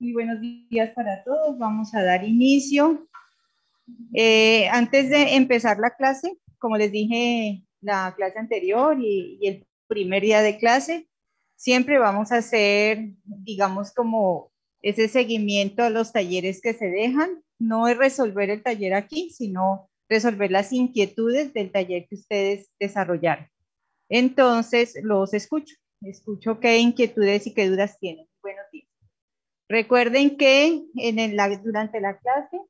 Muy buenos días para todos. Vamos a dar inicio. Antes de empezar la clase, como les dije la clase anterior y el primer día de clase, siempre vamos a hacer, digamos, como ese seguimiento a los talleres que se dejan. No es resolver el taller aquí, sino resolver las inquietudes del taller que ustedes desarrollaron. Entonces, los escucho qué inquietudes y qué dudas tienen. Buenos días. Recuerden que durante la clase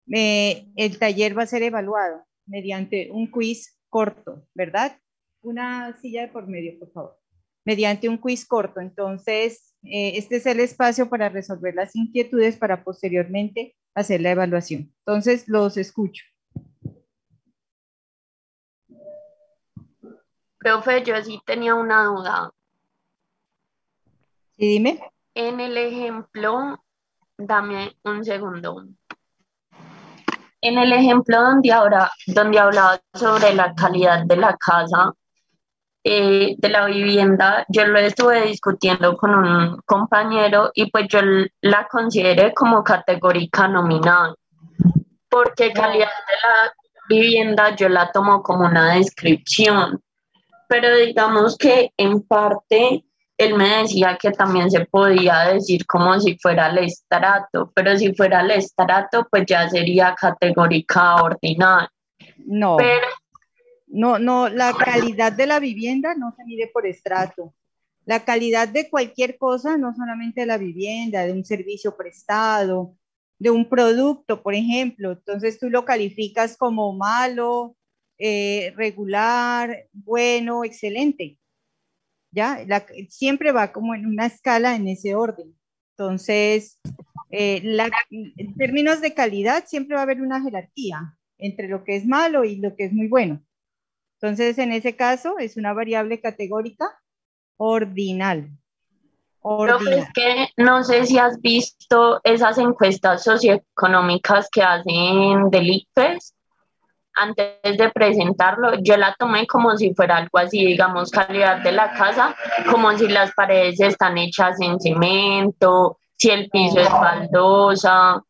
el taller va a ser evaluado mediante un quiz corto, ¿verdad? Una silla de por medio, por favor. Mediante un quiz corto. Entonces, este es el espacio para resolver las inquietudes para posteriormente hacer la evaluación. Entonces, los escucho. Profe, yo sí tenía una duda. Sí, dime. En el ejemplo, dame un segundo. En el ejemplo donde hablaba sobre la calidad de la casa, de la vivienda, yo lo estuve discutiendo con un compañero y pues yo la consideré como categórica nominal, porque calidad de la vivienda yo la tomo como una descripción, pero digamos que en parte él me decía que también se podía decir como si fuera el estrato, pero si fuera el estrato pues ya sería categórica ordinal. No. Pero no, la calidad de la vivienda no se mide por estrato. La calidad de cualquier cosa, no solamente de la vivienda, de un servicio prestado, de un producto, por ejemplo. Entonces tú lo calificas como malo, regular, bueno, excelente. ¿Ya? Siempre va como en una escala en ese orden. Entonces, en términos de calidad, siempre va a haber una jerarquía entre lo que es malo y lo que es muy bueno. Entonces, en ese caso, es una variable categórica ordinal. Profe, es que no sé si has visto esas encuestas socioeconómicas que hacen del ICFES. Antes de presentarlo, yo la tomé como si fuera algo así, digamos, calidad de la casa, como si las paredes están hechas en cemento, si el piso es baldosa.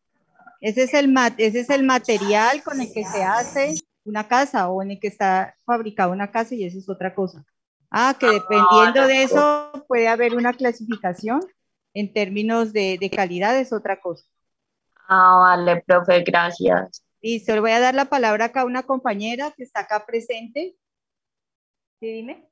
Ese es el material con el que se hace una casa o en el que está fabricada una casa y eso es otra cosa. Que dependiendo de eso puede haber una clasificación en términos de calidad, es otra cosa. Vale, profe, gracias. Listo, le voy a dar la palabra acá a una compañera que está acá presente. Sí, dime.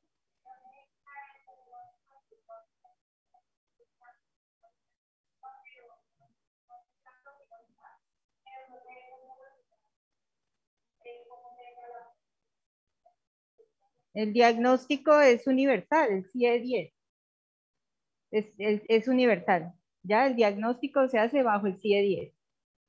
El diagnóstico es universal, el CIE-10. Es universal. Ya el diagnóstico se hace bajo el CIE-10.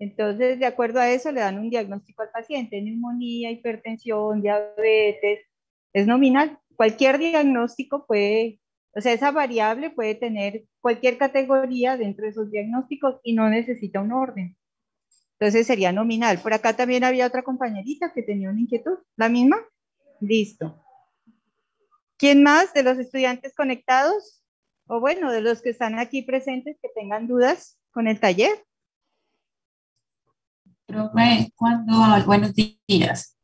Entonces, de acuerdo a eso, le dan un diagnóstico al paciente: neumonía, hipertensión, diabetes. Es nominal. Cualquier diagnóstico puede, o sea, esa variable puede tener cualquier categoría dentro de esos diagnósticos y no necesita un orden. Entonces sería nominal. Por acá también había otra compañerita que tenía una inquietud. ¿La misma? Listo. ¿Quién más de los estudiantes conectados? O bueno, de los que están aquí presentes que tengan dudas con el taller. Profe, buenos días.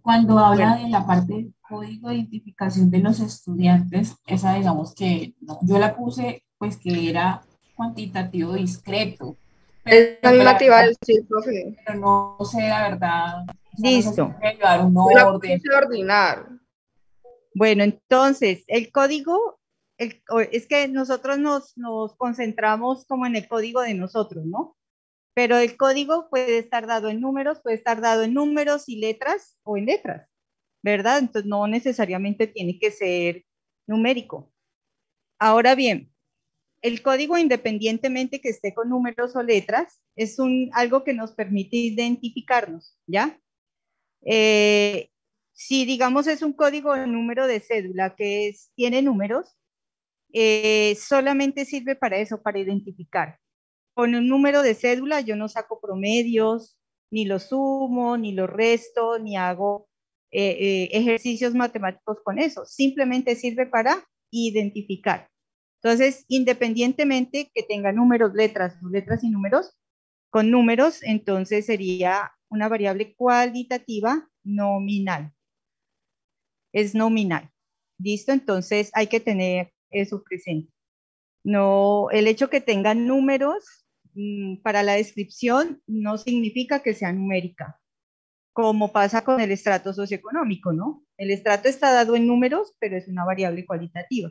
Cuando habla de la parte código de identificación de los estudiantes, esa digamos que no, yo la puse pues que era cuantitativo discreto, Esa pero pues misma la te iba a verdad, decir, profe. pero no sé la verdad, o sea, no sé si Listo. puede llevar un Yo la orden. puse a ordinar. Bueno, entonces, el código, es que nosotros nos concentramos como en el código de nosotros, ¿no? Pero el código puede estar dado en números, puede estar dado en números y letras o en letras, ¿verdad? Entonces, no necesariamente tiene que ser numérico. Ahora bien, el código, independientemente que esté con números o letras, es algo que nos permite identificarnos, ¿ya? Si digamos es un código de número de cédula tiene números, solamente sirve para eso, para identificar. Con un número de cédula yo no saco promedios, ni los sumo, ni los resto, ni hago ejercicios matemáticos con eso. Simplemente sirve para identificar. Entonces, independientemente que tenga números, letras y números, con números, entonces sería una variable cualitativa nominal. Es nominal. ¿Listo? Entonces hay que tener eso presente. No, el hecho que tenga números para la descripción no significa que sea numérica, como pasa con el estrato socioeconómico, ¿no? El estrato está dado en números, pero es una variable cualitativa.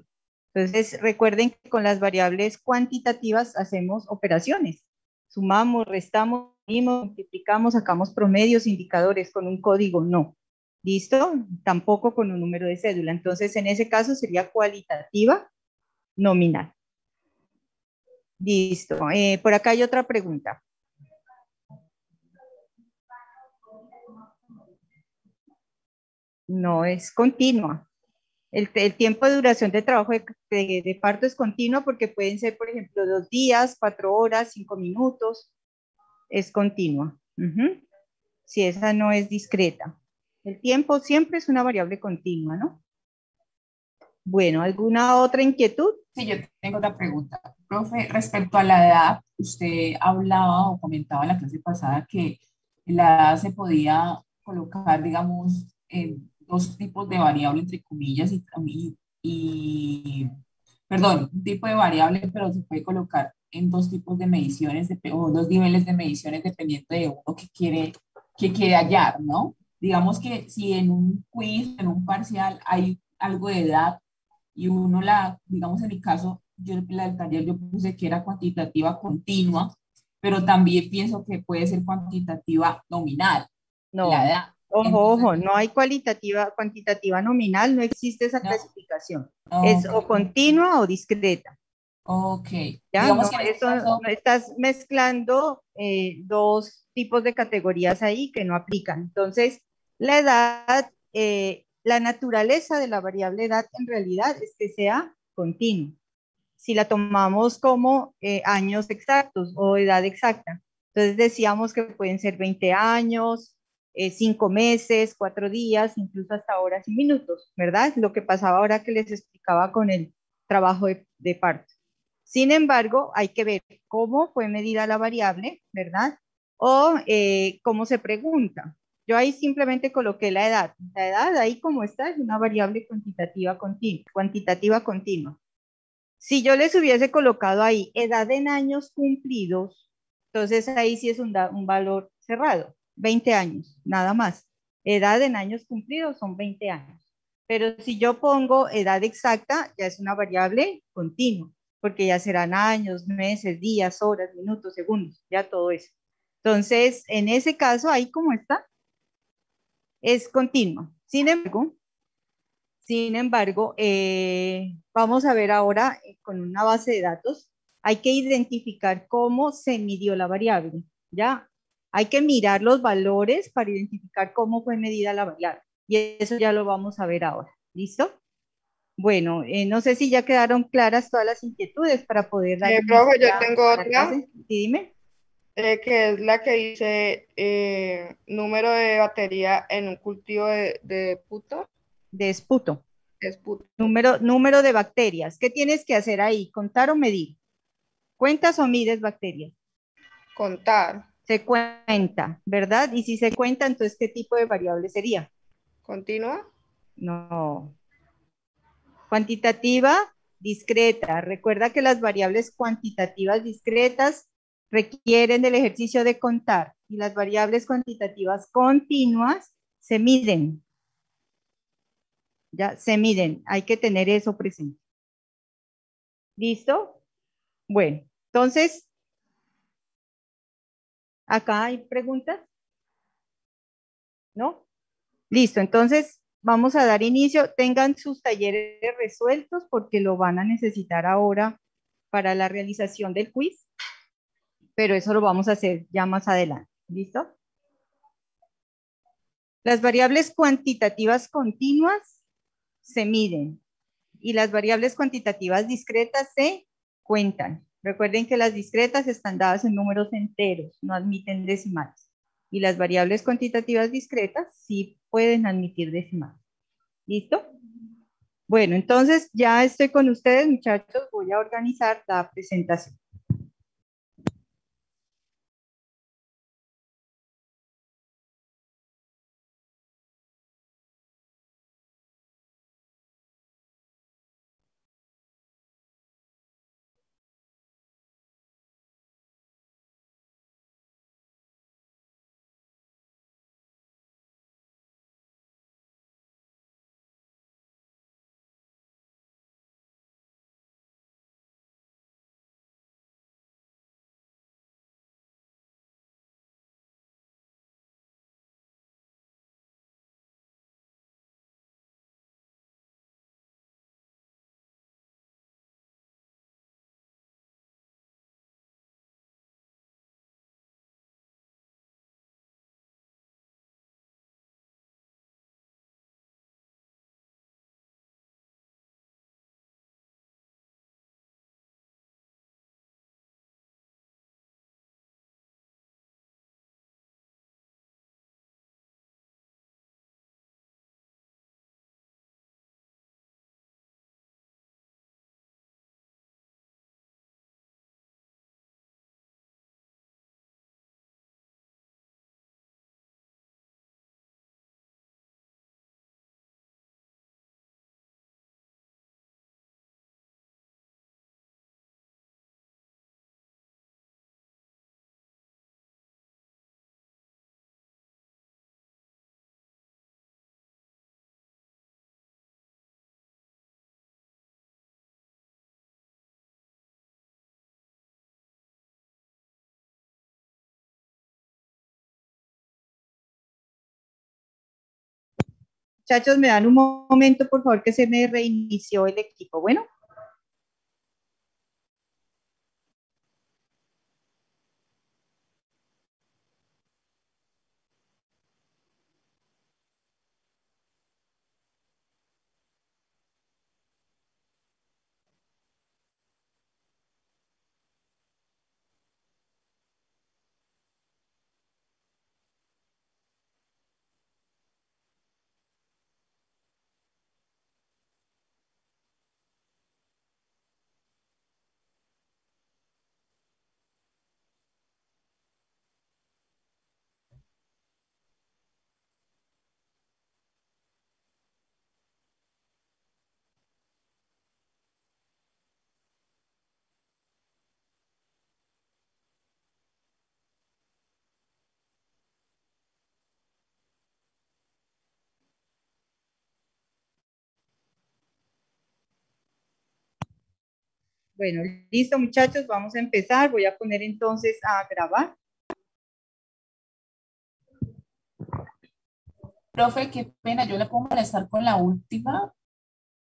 Entonces, recuerden que con las variables cuantitativas hacemos operaciones. Sumamos, restamos, dividimos, multiplicamos, sacamos promedios, indicadores, con un código no. ¿Listo? Tampoco con un número de cédula. Entonces, en ese caso sería cualitativa nominal. Listo. Por acá hay otra pregunta. No, es continua. El tiempo de duración de trabajo de parto es continua porque pueden ser, por ejemplo, 2 días, 4 horas, 5 minutos. Es continua. Si esa no es discreta. El tiempo siempre es una variable continua, ¿no? Bueno, ¿alguna otra inquietud? Sí, yo tengo otra pregunta. Profe, respecto a la edad, usted hablaba o comentaba en la clase pasada que la edad se podía colocar, digamos, en dos tipos de variable, entre comillas, perdón, un tipo de variable, pero se puede colocar en dos tipos de mediciones o dos niveles de mediciones dependiendo de uno que quiere hallar, ¿no? Digamos que si en un quiz, en un parcial, hay algo de edad y uno digamos en mi caso, la del taller yo puse que era cuantitativa continua, pero también pienso que puede ser cuantitativa nominal, la No. edad. Ojo, Entonces, ojo, no hay cuantitativa nominal, no existe esa no, clasificación. Es ok, o continua o discreta. ok. Ya, Digamos no, que en este eso caso, no estás mezclando dos tipos de categorías ahí que no aplican. Entonces, la edad, la naturaleza de la variable edad en realidad es que sea continua. Si la tomamos como años exactos o edad exacta. Entonces decíamos que pueden ser 20 años, 5 meses, 4 días, incluso hasta horas y minutos, ¿verdad? Lo que pasaba ahora que les explicaba con el trabajo de parto. Sin embargo, hay que ver cómo fue medida la variable, ¿verdad? O cómo se pregunta. Yo ahí simplemente coloqué la edad. La edad ahí como está es una variable cuantitativa continua. Si yo les hubiese colocado ahí edad en años cumplidos, entonces ahí sí es un valor cerrado, 20 años, nada más. Edad en años cumplidos son 20 años. Pero si yo pongo edad exacta, ya es una variable continua, porque ya serán años, meses, días, horas, minutos, segundos, ya todo eso. Entonces, en ese caso, ahí como está, es continua. Sin embargo, vamos a ver ahora con una base de datos, hay que identificar cómo se midió la variable, ¿ya? Hay que mirar los valores para identificar cómo fue medida la variable. Y eso ya lo vamos a ver ahora. ¿Listo? Bueno, no sé si ya quedaron claras todas las inquietudes para poder dar inicio Profe, yo tengo a la otra, clase. Sí, dime. que es la que dice número de batería en un cultivo de puto. De esputo. Es puto. Número de bacterias. ¿Qué tienes que hacer ahí? ¿Contar o medir? ¿Cuentas o mides bacterias? Contar. Se cuenta, ¿verdad? Y si se cuenta, entonces, ¿qué tipo de variable sería? ¿Continua? No. Cuantitativa, discreta. Recuerda que las variables cuantitativas discretas requieren del ejercicio de contar y las variables cuantitativas continuas se miden. Ya, se miden. Hay que tener eso presente. ¿Listo? Bueno, entonces, ¿acá hay preguntas? ¿No? Listo, entonces vamos a dar inicio. Tengan sus talleres resueltos porque lo van a necesitar ahora para la realización del quiz, pero eso lo vamos a hacer ya más adelante. ¿Listo? Las variables cuantitativas continuas se miden y las variables cuantitativas discretas se cuentan. Recuerden que las discretas están dadas en números enteros, no admiten decimales. Y las variables cuantitativas discretas sí pueden admitir decimales. ¿Listo? Bueno, entonces ya estoy con ustedes, muchachos. Voy a organizar la presentación. Muchachos, me dan un momento, por favor, que se me reinició el equipo. Bueno. Bueno, listo, muchachos, vamos a empezar. Voy a poner entonces a grabar. Profe, qué pena, yo le puedo molestar con la última.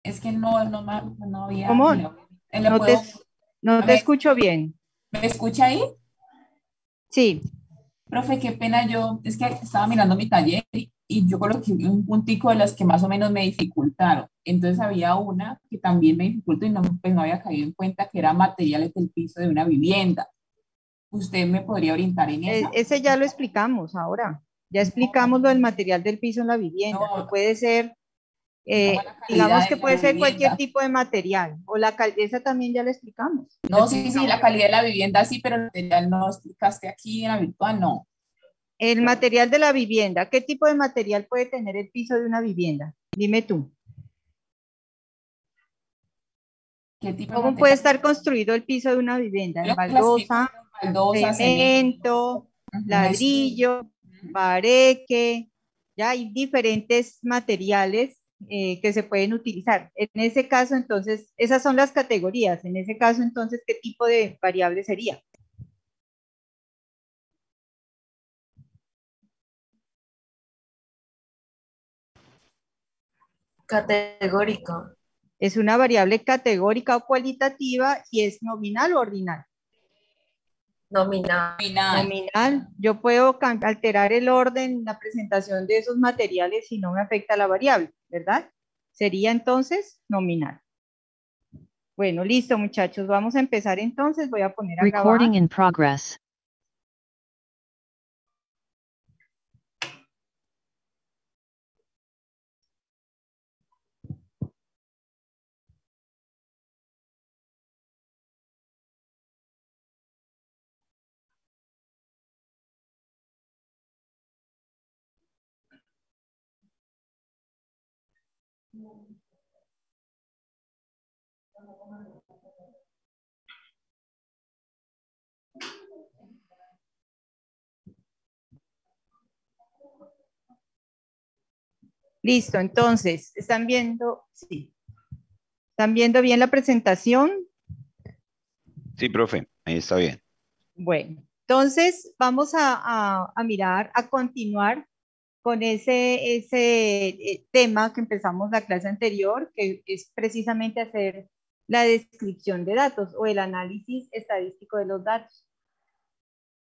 Es que no había. ¿Cómo? ¿Le No puedo, no te escucho bien. ¿Me escucha ahí? Sí. Profe, qué pena, yo es que estaba mirando mi taller y yo coloqué un puntico de las que más o menos me dificultaron. Entonces había una que también me dificultó y no, pues no había caído en cuenta que era materiales del piso de una vivienda. ¿Usted me podría orientar en esa? Ese ya lo explicamos ahora. Ya explicamos lo del material del piso en la vivienda, que No, puede ser, digamos la digamos calidad que de la puede ser cualquier vivienda. tipo de material, o esa también ya la explicamos. No, sí, la calidad de la vivienda sí, pero el material no explicaste aquí en la virtual, no. El material de la vivienda. ¿Qué tipo de material puede tener el piso de una vivienda? Dime tú. ¿Qué tipo de ¿Cómo material? puede estar construido el piso de una vivienda? Yo ¿En lo clasifico baldosa, en baldosa, cemento, estuco. ladrillo, bareque? Ya hay diferentes materiales que se pueden utilizar. En ese caso, entonces, esas son las categorías. En ese caso, entonces, ¿qué tipo de variable sería? Categórico. Es una variable categórica o cualitativa y es nominal o ordinal. Nominal. Nominal. Yo puedo alterar el orden, la presentación de esos materiales y no me afecta la variable, ¿verdad? Sería entonces nominal. Bueno, listo, muchachos. Vamos a empezar entonces. Voy a poner a grabar. Recording in progress. Listo, entonces, ¿están viendo? Sí. ¿Están viendo bien la presentación? Sí, profe, ahí está bien. Bueno, entonces vamos a mirar, a continuar con ese tema que empezamos la clase anterior, que es precisamente hacer la descripción de datos o el análisis estadístico de los datos.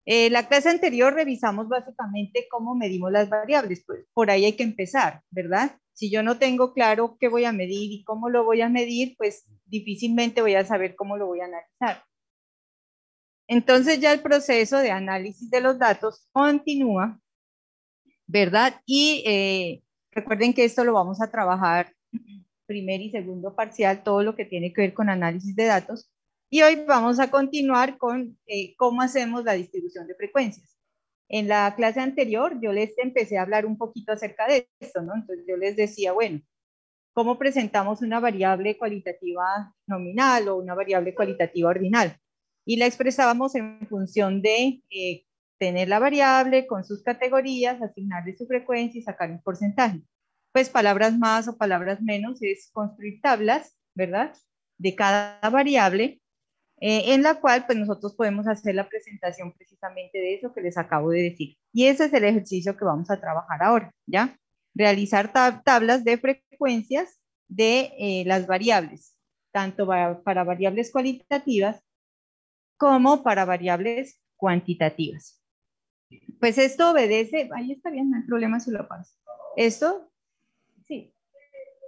La clase anterior revisamos básicamente cómo medimos las variables, pues por ahí hay que empezar, ¿verdad? Si yo no tengo claro qué voy a medir y cómo lo voy a medir, pues difícilmente voy a saber cómo lo voy a analizar. Entonces ya el proceso de análisis de los datos continúa, ¿verdad? Y recuerden que esto lo vamos a trabajar primer y segundo parcial, todo lo que tiene que ver con análisis de datos. Y hoy vamos a continuar con cómo hacemos la distribución de frecuencias. En la clase anterior yo les empecé a hablar un poquito acerca de esto, ¿no? Entonces yo les decía, bueno, ¿cómo presentamos una variable cualitativa nominal o una variable cualitativa ordinal? Y la expresábamos en función de tener la variable con sus categorías, asignarle su frecuencia y sacar un porcentaje. Pues palabras más o palabras menos es construir tablas, ¿verdad? De cada variable en la cual pues nosotros podemos hacer la presentación precisamente de eso que les acabo de decir. Y ese es el ejercicio que vamos a trabajar ahora, ¿ya? Realizar tablas de frecuencias de las variables, tanto para variables cualitativas como para variables cuantitativas. Pues esto obedece, ahí está bien, no hay problema si lo paso. Esto, sí,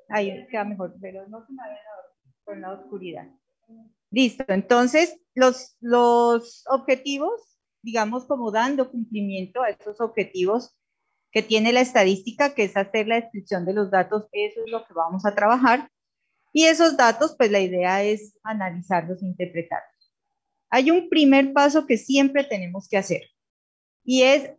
ahí queda mejor, pero no se me vaya con la oscuridad. Listo, entonces los objetivos, digamos, como dando cumplimiento a esos objetivos que tiene la estadística, que es hacer la descripción de los datos, eso es lo que vamos a trabajar. Y esos datos, pues la idea es analizarlos e interpretarlos. Hay un primer paso que siempre tenemos que hacer y es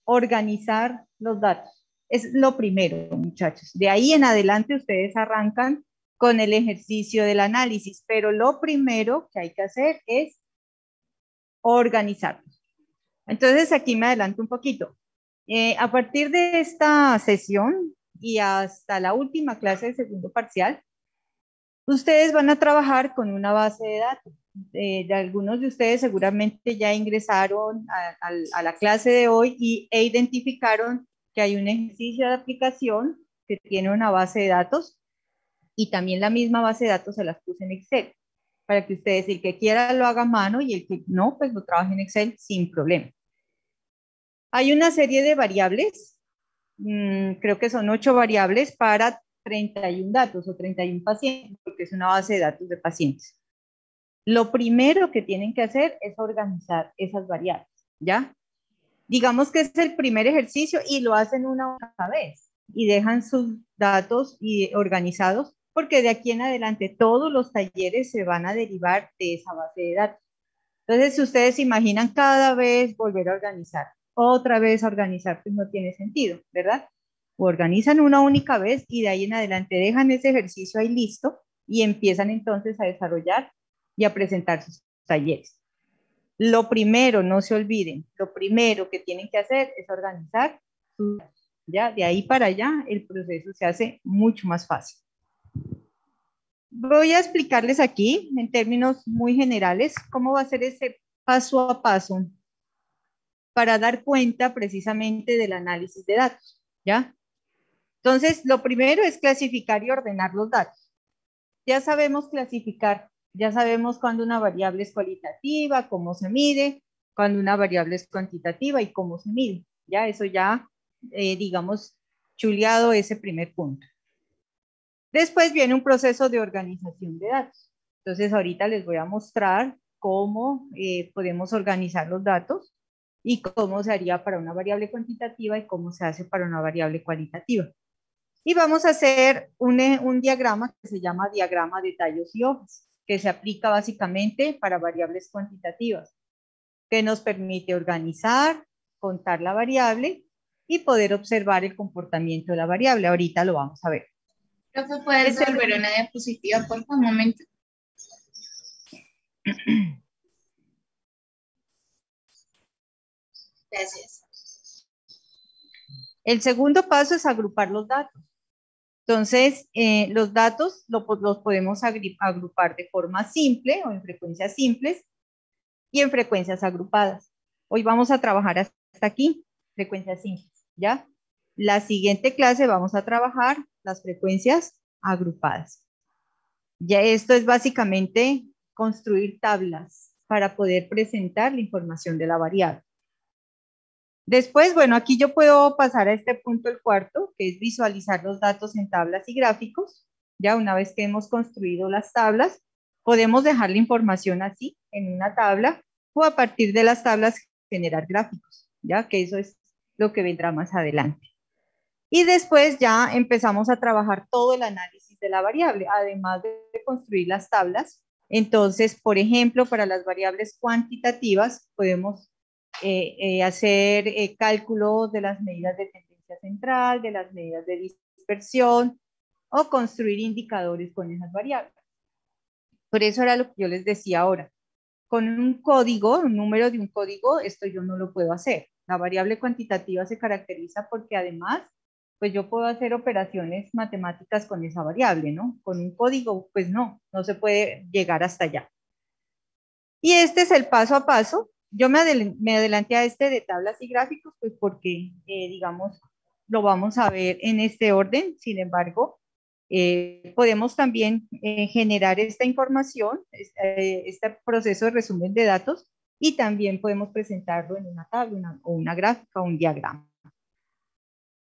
organizar los datos. Es lo primero, muchachos. De ahí en adelante ustedes arrancan con el ejercicio del análisis, pero lo primero que hay que hacer es organizarlos. Entonces aquí me adelanto un poquito. A partir de esta sesión y hasta la última clase del segundo parcial, ustedes van a trabajar con una base de datos. De algunos de ustedes seguramente ya ingresaron a la clase de hoy e identificaron que hay un ejercicio de aplicación que tiene una base de datos y también la misma base de datos se las puse en Excel para que ustedes, el que quiera lo haga a mano y el que no, pues lo trabaje en Excel sin problema. Hay una serie de variables, creo que son 8 variables para 31 datos o 31 pacientes, porque es una base de datos de pacientes. Lo primero que tienen que hacer es organizar esas variables, ¿ya? Digamos que es el primer ejercicio y lo hacen una vez y dejan sus datos organizados, porque de aquí en adelante todos los talleres se van a derivar de esa base de datos. Entonces, si ustedes se imaginan cada vez volver a organizar, otra vez a organizar, pues no tiene sentido, ¿verdad? Organizan una única vez y de ahí en adelante dejan ese ejercicio ahí listo y empiezan entonces a desarrollar y a presentar sus talleres. Lo primero, no se olviden, lo primero que tienen que hacer es organizar sus datos. Ya de ahí para allá el proceso se hace mucho más fácil. Voy a explicarles aquí en términos muy generales cómo va a ser ese paso a paso para dar cuenta precisamente del análisis de datos, ¿ya? Entonces, lo primero es clasificar y ordenar los datos. Ya sabemos clasificar, ya sabemos cuándo una variable es cualitativa, cómo se mide, cuándo una variable es cuantitativa y cómo se mide. Ya eso ya, digamos, chuleado ese primer punto. Después viene un proceso de organización de datos. Entonces, ahorita les voy a mostrar cómo podemos organizar los datos y cómo se haría para una variable cuantitativa y cómo se hace para una variable cualitativa. Y vamos a hacer un diagrama que se llama diagrama de tallos y hojas, que se aplica básicamente para variables cuantitativas, que nos permite organizar, contar la variable y poder observar el comportamiento de la variable. Ahorita lo vamos a ver. Profe, ¿puedes volver a una diapositiva, por favor, un momento? Gracias. El segundo paso es agrupar los datos. Entonces, los datos los podemos agrupar de forma simple o en frecuencias simples y en frecuencias agrupadas. Hoy vamos a trabajar hasta aquí, frecuencias simples, ¿ya? La siguiente clase vamos a trabajar las frecuencias agrupadas. Ya esto es básicamente construir tablas para poder presentar la información de la variable. Después, bueno, aquí yo puedo pasar a este punto, el cuarto, que es visualizar los datos en tablas y gráficos. Ya una vez que hemos construido las tablas, podemos dejar la información así, en una tabla, o a partir de las tablas generar gráficos, ya que eso es lo que vendrá más adelante. Y después ya empezamos a trabajar todo el análisis de la variable, además de construir las tablas. Entonces, por ejemplo, para las variables cuantitativas, podemos hacer cálculos de las medidas de tendencia central, de las medidas de dispersión o construir indicadores con esas variables. Por eso era lo que yo les decía ahora. Con un código, un número de un código, esto yo no lo puedo hacer. La variable cuantitativa se caracteriza porque además, pues yo puedo hacer operaciones matemáticas con esa variable, ¿no? Con un código, pues no se puede llegar hasta allá. Y este es el paso a paso. Yo me adelanté a este de tablas y gráficos, pues porque, digamos, lo vamos a ver en este orden. Sin embargo, podemos también generar esta información, este proceso de resumen de datos, y también podemos presentarlo en una tabla, o una gráfica, o un diagrama.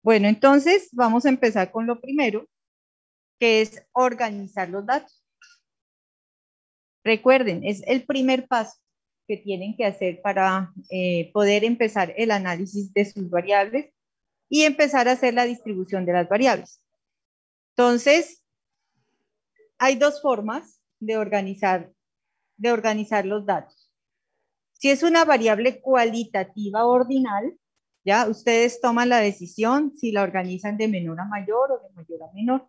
Bueno, entonces vamos a empezar con lo primero, que es organizar los datos. Recuerden, es el primer paso que tienen que hacer para poder empezar el análisis de sus variables y empezar a hacer la distribución de las variables. Entonces, hay dos formas de organizar los datos. Si es una variable cualitativa ordinal, ya ustedes toman la decisión si la organizan de menor a mayor o de mayor a menor,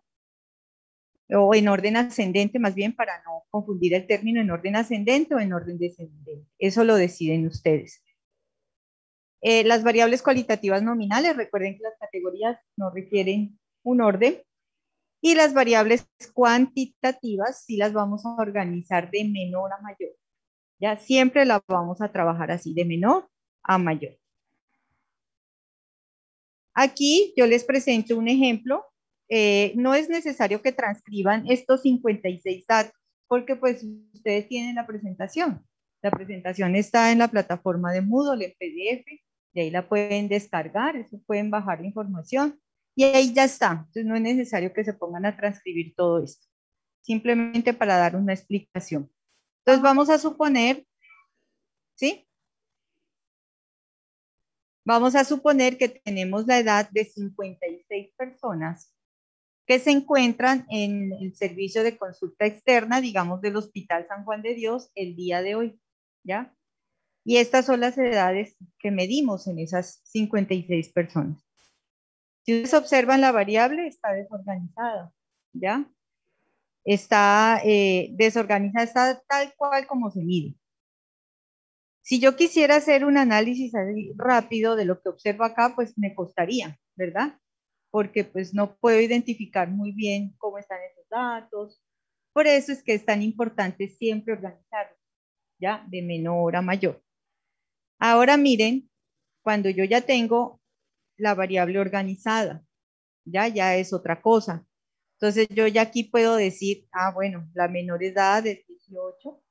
o en orden ascendente, más bien, para no confundir el término, en orden ascendente o en orden descendente. Eso lo deciden ustedes. Las variables cualitativas nominales, recuerden que las categorías no requieren un orden. Y las variables cuantitativas sí las vamos a organizar de menor a mayor. Ya siempre las vamos a trabajar así, de menor a mayor. Aquí yo les presento un ejemplo. No es necesario que transcriban estos 56 datos, porque pues ustedes tienen la presentación. La presentación está en la plataforma de Moodle, en PDF, de ahí la pueden descargar, eso pueden bajar la información, y ahí ya está. Entonces no es necesario que se pongan a transcribir todo esto, simplemente para dar una explicación. Entonces vamos a suponer, ¿sí? Vamos a suponer que tenemos la edad de 56 personas que se encuentran en el servicio de consulta externa, digamos, del Hospital San Juan de Dios el día de hoy, ¿ya? Y estas son las edades que medimos en esas 56 personas. Si ustedes observan, la variable está desorganizada, ¿ya? Está desorganizada, está tal cual como se mide. Si yo quisiera hacer un análisis rápido de lo que observo acá, pues me costaría, ¿verdad? Porque pues no puedo identificar muy bien cómo están esos datos. Por eso es que es tan importante siempre organizarlos, ¿ya? De menor a mayor. Ahora miren, cuando yo ya tengo la variable organizada, ya es otra cosa. Entonces yo ya aquí puedo decir, bueno, la menor edad es 18,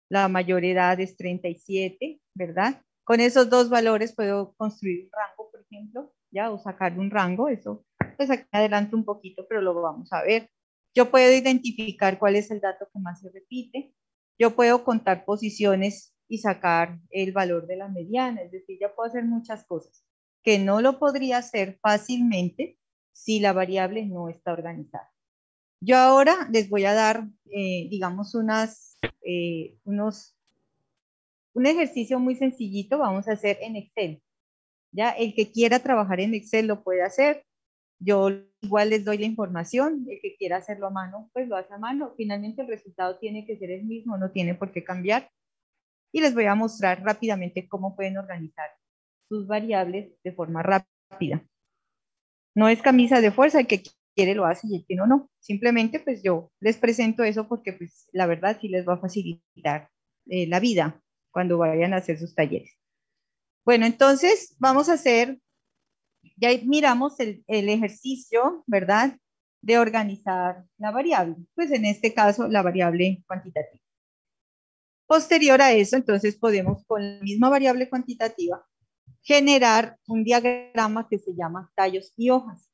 la mayor edad es 37, ¿verdad? Con esos dos valores puedo construir un rango, por ejemplo, ya, o sacar un rango, eso, pues aquí adelanto un poquito, pero lo vamos a ver. Yo puedo identificar cuál es el dato que más se repite. Yo puedo contar posiciones y sacar el valor de la mediana, es decir, ya puedo hacer muchas cosas que no lo podría hacer fácilmente si la variable no está organizada. Yo ahora les voy a dar, digamos, un ejercicio muy sencillito, vamos a hacer en Excel. Ya, el que quiera trabajar en Excel lo puede hacer. Yo igual les doy la información, el que quiera hacerlo a mano, pues lo hace a mano. Finalmente el resultado tiene que ser el mismo, no tiene por qué cambiar. Y les voy a mostrar rápidamente cómo pueden organizar sus variables de forma rápida. No es camisa de fuerza, el que quiere lo hace y el que no. Simplemente pues yo les presento eso porque pues la verdad sí les va a facilitar la vida cuando vayan a hacer sus talleres. Bueno, entonces vamos a hacer, ya miramos el ejercicio, ¿verdad? De organizar la variable, pues en este caso la variable cuantitativa. Posterior a eso, entonces podemos con la misma variable cuantitativa generar un diagrama que se llama tallos y hojas.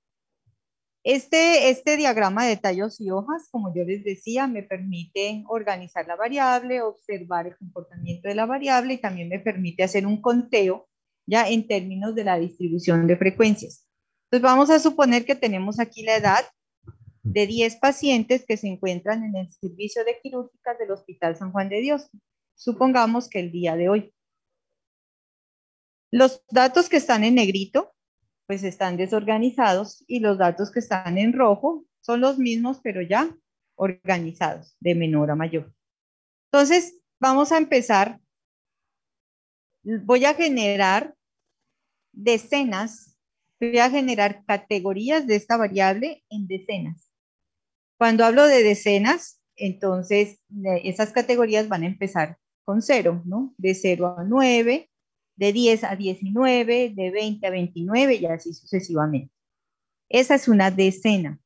Este diagrama de tallos y hojas, como yo les decía, me permite organizar la variable, observar el comportamiento de la variable y también me permite hacer un conteo ya en términos de la distribución de frecuencias. Entonces vamos a suponer que tenemos aquí la edad de 10 pacientes que se encuentran en el servicio de quirúrgicas del Hospital San Juan de Dios. Supongamos que el día de hoy. Los datos que están en negrito pues están desorganizados y los datos que están en rojo son los mismos, pero ya organizados de menor a mayor. Entonces, vamos a empezar. Voy a generar decenas, voy a generar categorías de esta variable en decenas. Cuando hablo de decenas, entonces esas categorías van a empezar con 0, ¿no? De 0 a 9, de 10 a 19, de 20 a 29 y así sucesivamente. Esa es una decena.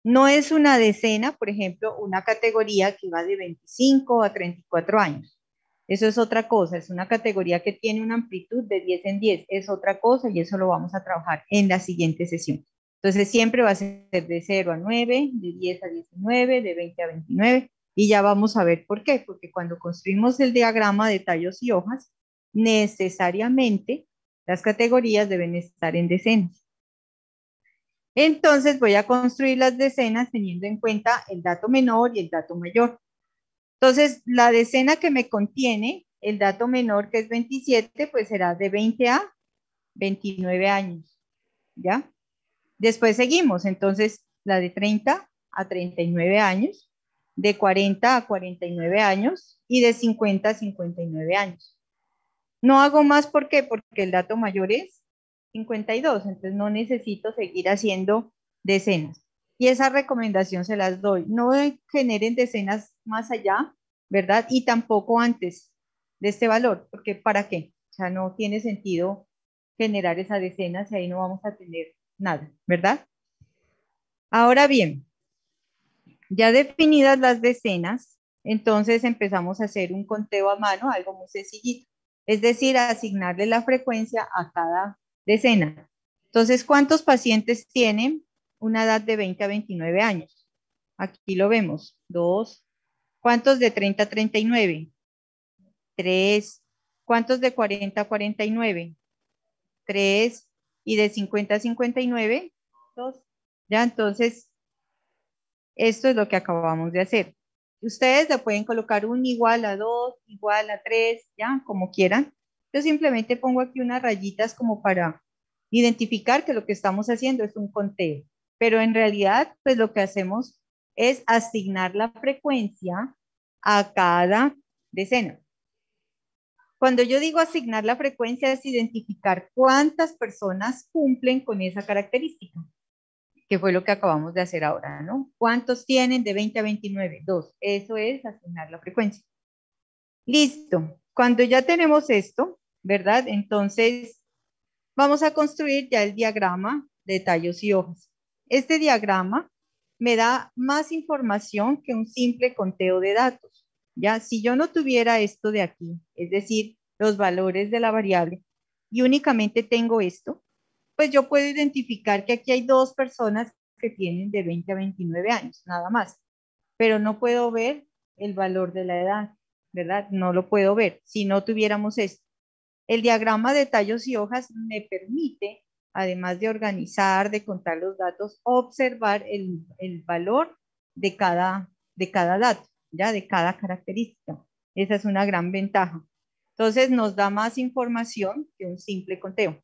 No es una decena, por ejemplo, una categoría que va de 25 a 34 años. Eso es otra cosa, es una categoría que tiene una amplitud de 10 en 10, es otra cosa y eso lo vamos a trabajar en la siguiente sesión. Entonces siempre va a ser de 0 a 9, de 10 a 19, de 20 a 29 y ya vamos a ver por qué, porque cuando construimos el diagrama de tallos y hojas, necesariamente las categorías deben estar en decenas. Entonces voy a construir las decenas teniendo en cuenta el dato menor y el dato mayor. Entonces, la decena que me contiene el dato menor, que es 27, pues será de 20 a 29 años, ¿ya? Después seguimos, entonces, la de 30 a 39 años, de 40 a 49 años y de 50 a 59 años. No hago más, ¿por qué? Porque el dato mayor es 52, entonces no necesito seguir haciendo decenas. Y esa recomendación se las doy. No generen decenas más allá, ¿verdad? Y tampoco antes de este valor, porque ¿para qué? O sea, no tiene sentido generar esa decena si ahí no vamos a tener nada, ¿verdad? Ahora bien, ya definidas las decenas, entonces empezamos a hacer un conteo a mano, algo muy sencillito. Es decir, a asignarle la frecuencia a cada decena. Entonces, ¿cuántos pacientes tienen una edad de 20 a 29 años? Aquí lo vemos, 2. ¿Cuántos de 30 a 39? 3. ¿Cuántos de 40 a 49? 3. ¿Y de 50 a 59? 2. Ya, entonces, esto es lo que acabamos de hacer. Ustedes le pueden colocar un igual a 2, igual a 3, ya, como quieran. Yo simplemente pongo aquí unas rayitas como para identificar que lo que estamos haciendo es un conteo. Pero en realidad, pues lo que hacemos es asignar la frecuencia a cada decena. Cuando yo digo asignar la frecuencia es identificar cuántas personas cumplen con esa característica, que fue lo que acabamos de hacer ahora, ¿no? ¿Cuántos tienen de 20 a 29? 2. Eso es asignar la frecuencia. Listo. Cuando ya tenemos esto, ¿verdad? Entonces, vamos a construir ya el diagrama de tallos y hojas. Este diagrama me da más información que un simple conteo de datos. Ya, si yo no tuviera esto de aquí, es decir, los valores de la variable, y únicamente tengo esto, pues yo puedo identificar que aquí hay 2 personas que tienen de 20 a 29 años, nada más. Pero no puedo ver el valor de la edad, ¿verdad? No lo puedo ver si no tuviéramos esto. El diagrama de tallos y hojas me permite, además de organizar, de contar los datos, observar el valor de cada dato, ¿ya? De cada característica. Esa es una gran ventaja. Entonces, nos da más información que un simple conteo.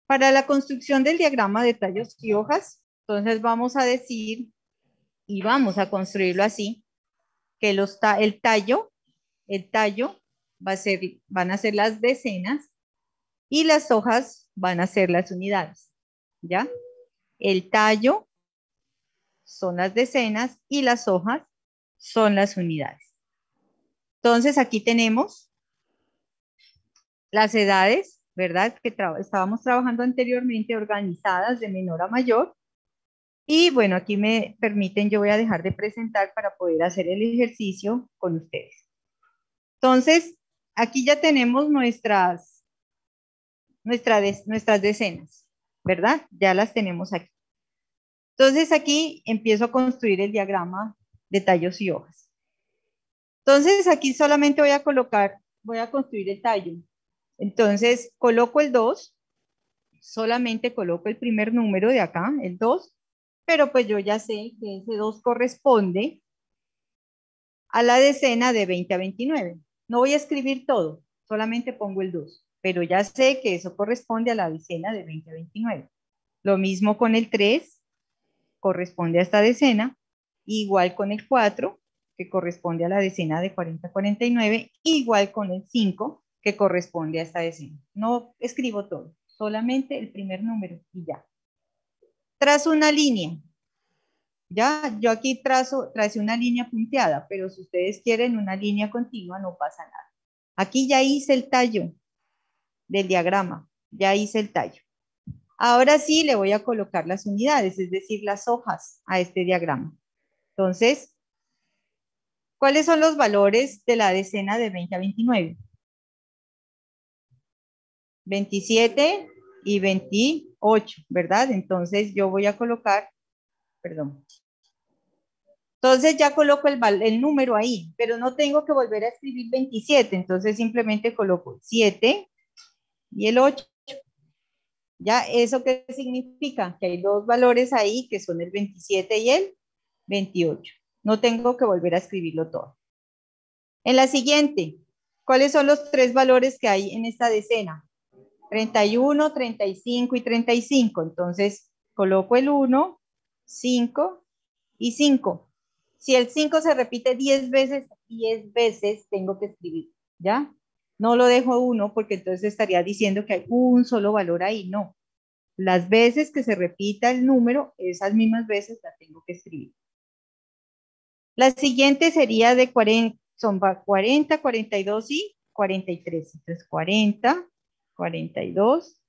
Para la construcción del diagrama de tallos y hojas, entonces vamos a decir, y vamos a construirlo así, que el tallo van a ser las decenas y las hojas van a ser las unidades, ¿ya? El tallo son las decenas y las hojas son las unidades. Entonces aquí tenemos las edades, ¿verdad? Que estábamos trabajando anteriormente organizadas de menor a mayor. Y bueno, aquí me permiten, yo voy a dejar de presentar para poder hacer el ejercicio con ustedes. Entonces, aquí ya tenemos nuestras decenas, ¿verdad? Ya las tenemos aquí. Entonces, aquí empiezo a construir el diagrama de tallos y hojas. Entonces, aquí solamente voy a construir el tallo. Entonces, coloco el 2, solamente coloco el primer número de acá, el 2, pero pues yo ya sé que ese 2 corresponde a la decena de 20 a 29. No voy a escribir todo, solamente pongo el 2, pero ya sé que eso corresponde a la decena de 20 a 29. Lo mismo con el 3, corresponde a esta decena, igual con el 4, que corresponde a la decena de 40 a 49, igual con el 5, que corresponde a esta decena. No escribo todo, solamente el primer número y ya. Trazo una línea. Ya, yo aquí tracé una línea punteada, pero si ustedes quieren una línea continua no pasa nada. Aquí ya hice el tallo del diagrama, ya hice el tallo. Ahora sí le voy a colocar las unidades, es decir, las hojas a este diagrama. Entonces, ¿cuáles son los valores de la decena de 20 a 29? 27 y 28, ¿verdad? Entonces yo voy a colocar, perdón. Entonces ya coloco el número ahí, pero no tengo que volver a escribir 27, entonces simplemente coloco 7 y el 8. ¿Ya? ¿Eso qué significa? Que hay 2 valores ahí que son el 27 y el 28. No tengo que volver a escribirlo todo. En la siguiente, ¿cuáles son los 3 valores que hay en esta decena? 31, 35 y 35. Entonces, coloco el 1, 5 y 5. Si el 5 se repite 10 veces tengo que escribir, ¿ya? No lo dejo 1 porque entonces estaría diciendo que hay un solo valor ahí, no. Las veces que se repita el número, esas mismas veces las tengo que escribir. La siguiente sería de 40, son 40, 42 y 43. Entonces 40, 42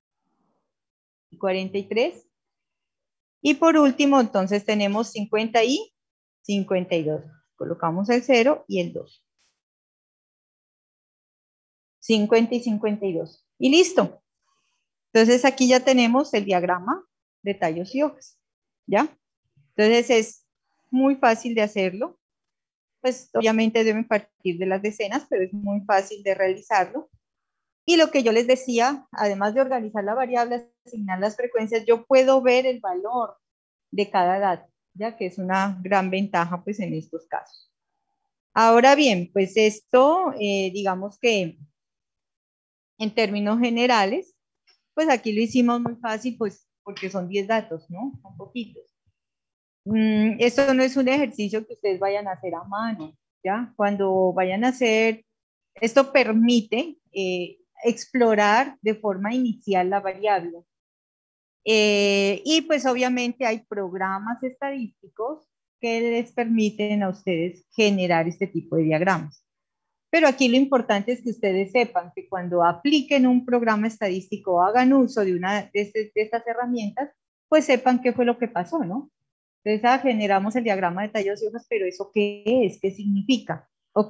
y 43. Y por último, entonces tenemos 50 y 52. Colocamos el 0 y el 2. 50 y 52. Y listo. Entonces aquí ya tenemos el diagrama de tallos y hojas. ¿Ya? Entonces es muy fácil de hacerlo. Pues obviamente deben partir de las decenas, pero es muy fácil de realizarlo. Y lo que yo les decía, además de organizar la variable, asignar las frecuencias, yo puedo ver el valor de cada dato, ya que es una gran ventaja pues en estos casos. Ahora bien, pues esto, digamos que en términos generales, pues aquí lo hicimos muy fácil, pues porque son 10 datos, ¿no? Son poquitos. Esto no es un ejercicio que ustedes vayan a hacer a mano, ¿ya? Cuando vayan a hacer, esto permite explorar de forma inicial la variable. Y pues obviamente hay programas estadísticos que les permiten a ustedes generar este tipo de diagramas. Pero aquí lo importante es que ustedes sepan que cuando apliquen un programa estadístico o hagan uso de una de estas herramientas, pues sepan qué fue lo que pasó, ¿no? Entonces, generamos el diagrama de tallos y hojas, pero ¿eso qué es? ¿Qué significa? ¿O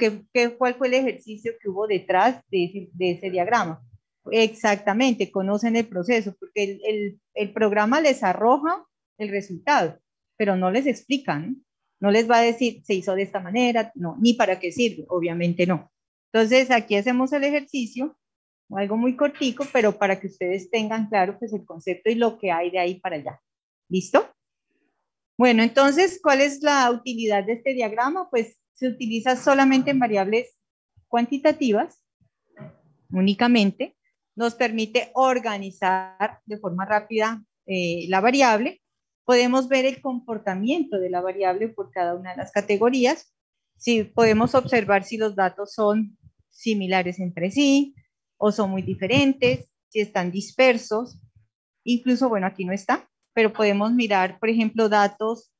cuál fue el ejercicio que hubo detrás de ese diagrama? Exactamente, conocen el proceso, porque el programa les arroja el resultado, pero no les explica, ¿no? No les va a decir, se hizo de esta manera, no, ni para qué sirve, obviamente no. Entonces, aquí hacemos el ejercicio, algo muy cortico, pero para que ustedes tengan claro pues el concepto y lo que hay de ahí para allá. ¿Listo? Bueno, entonces, ¿cuál es la utilidad de este diagrama? Pues se utiliza solamente en variables cuantitativas, únicamente. Nos permite organizar de forma rápida la variable. Podemos ver el comportamiento de la variable por cada una de las categorías. Si podemos observar si los datos son similares entre sí o son muy diferentes, si están dispersos. Incluso, bueno, aquí no está, pero podemos mirar, por ejemplo, datos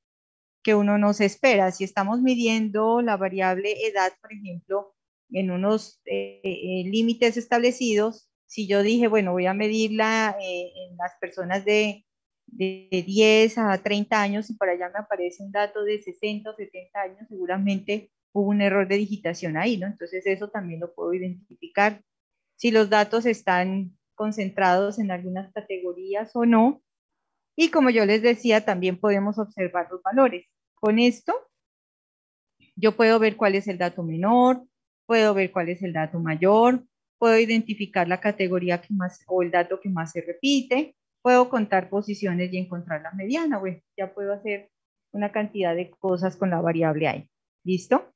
que uno no se espera. Si estamos midiendo la variable edad, por ejemplo, en unos límites establecidos, si yo dije, bueno, voy a medirla en las personas de 10 a 30 años y por allá me aparece un dato de 60 o 70 años, seguramente hubo un error de digitación ahí, ¿no? Entonces eso también lo puedo identificar. Si los datos están concentrados en algunas categorías o no, y como yo les decía, también podemos observar los valores. Con esto, yo puedo ver cuál es el dato menor, puedo ver cuál es el dato mayor, puedo identificar la categoría que más o el dato que más se repite, puedo contar posiciones y encontrar la mediana. Bueno, ya puedo hacer una cantidad de cosas con la variable ahí. ¿Listo?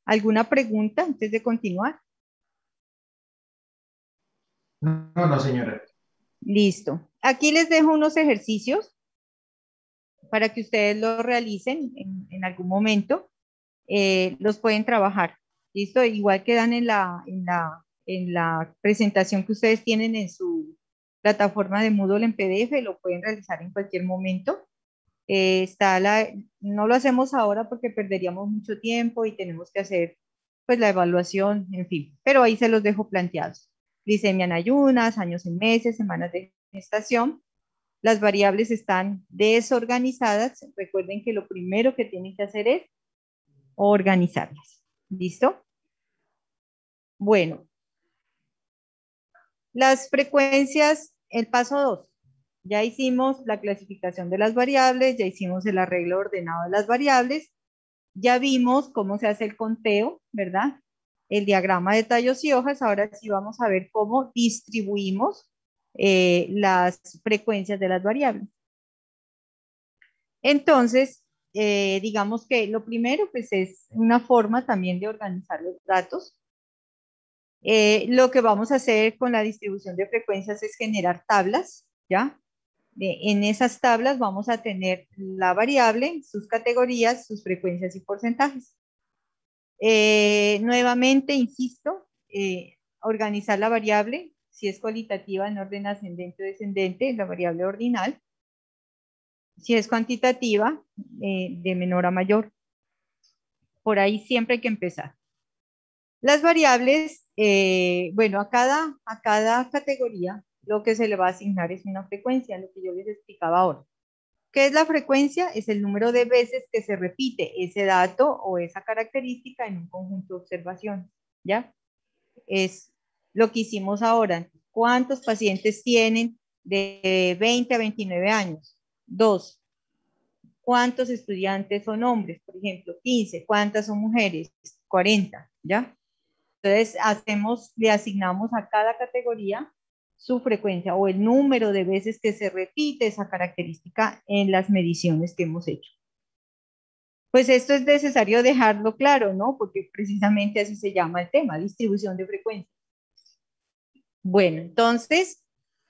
¿Alguna pregunta antes de continuar? No, no, señora. Listo. Aquí les dejo unos ejercicios para que ustedes los realicen en algún momento. Los pueden trabajar. ¿Listo? Igual quedan en la presentación que ustedes tienen en su plataforma de Moodle en PDF, lo pueden realizar en cualquier momento. No lo hacemos ahora porque perderíamos mucho tiempo y tenemos que hacer pues la evaluación, en fin, pero ahí se los dejo planteados. Glicemia en ayunas, años en meses, semanas de gestación. Las variables están desorganizadas. Recuerden que lo primero que tienen que hacer es organizarlas. ¿Listo? Bueno, las frecuencias, el paso 2. Ya hicimos la clasificación de las variables, ya hicimos el arreglo ordenado de las variables, ya vimos cómo se hace el conteo, ¿verdad? El diagrama de tallos y hojas. Ahora sí vamos a ver cómo distribuimos las frecuencias de las variables. Entonces, digamos que lo primero pues es una forma también de organizar los datos. Lo que vamos a hacer con la distribución de frecuencias es generar tablas, ¿ya? En esas tablas vamos a tener la variable, sus categorías, sus frecuencias y porcentajes. Nuevamente, insisto, organizar la variable, si es cualitativa en orden ascendente o descendente, la variable ordinal. Si es cuantitativa, de menor a mayor. Por ahí siempre hay que empezar. Las variables, bueno, a cada categoría lo que se le va a asignar es una frecuencia, lo que yo les explicaba ahora. ¿Qué es la frecuencia? Es el número de veces que se repite ese dato o esa característica en un conjunto de observaciones, ¿ya? Es lo que hicimos ahora. ¿Cuántos pacientes tienen de 20 a 29 años? 2. ¿Cuántos estudiantes son hombres? Por ejemplo, 15. ¿Cuántas son mujeres? 40, ¿ya? Entonces, le asignamos a cada categoría su frecuencia o el número de veces que se repite esa característica en las mediciones que hemos hecho. Pues esto es necesario dejarlo claro, ¿no? Porque precisamente así se llama el tema, distribución de frecuencia. Bueno, entonces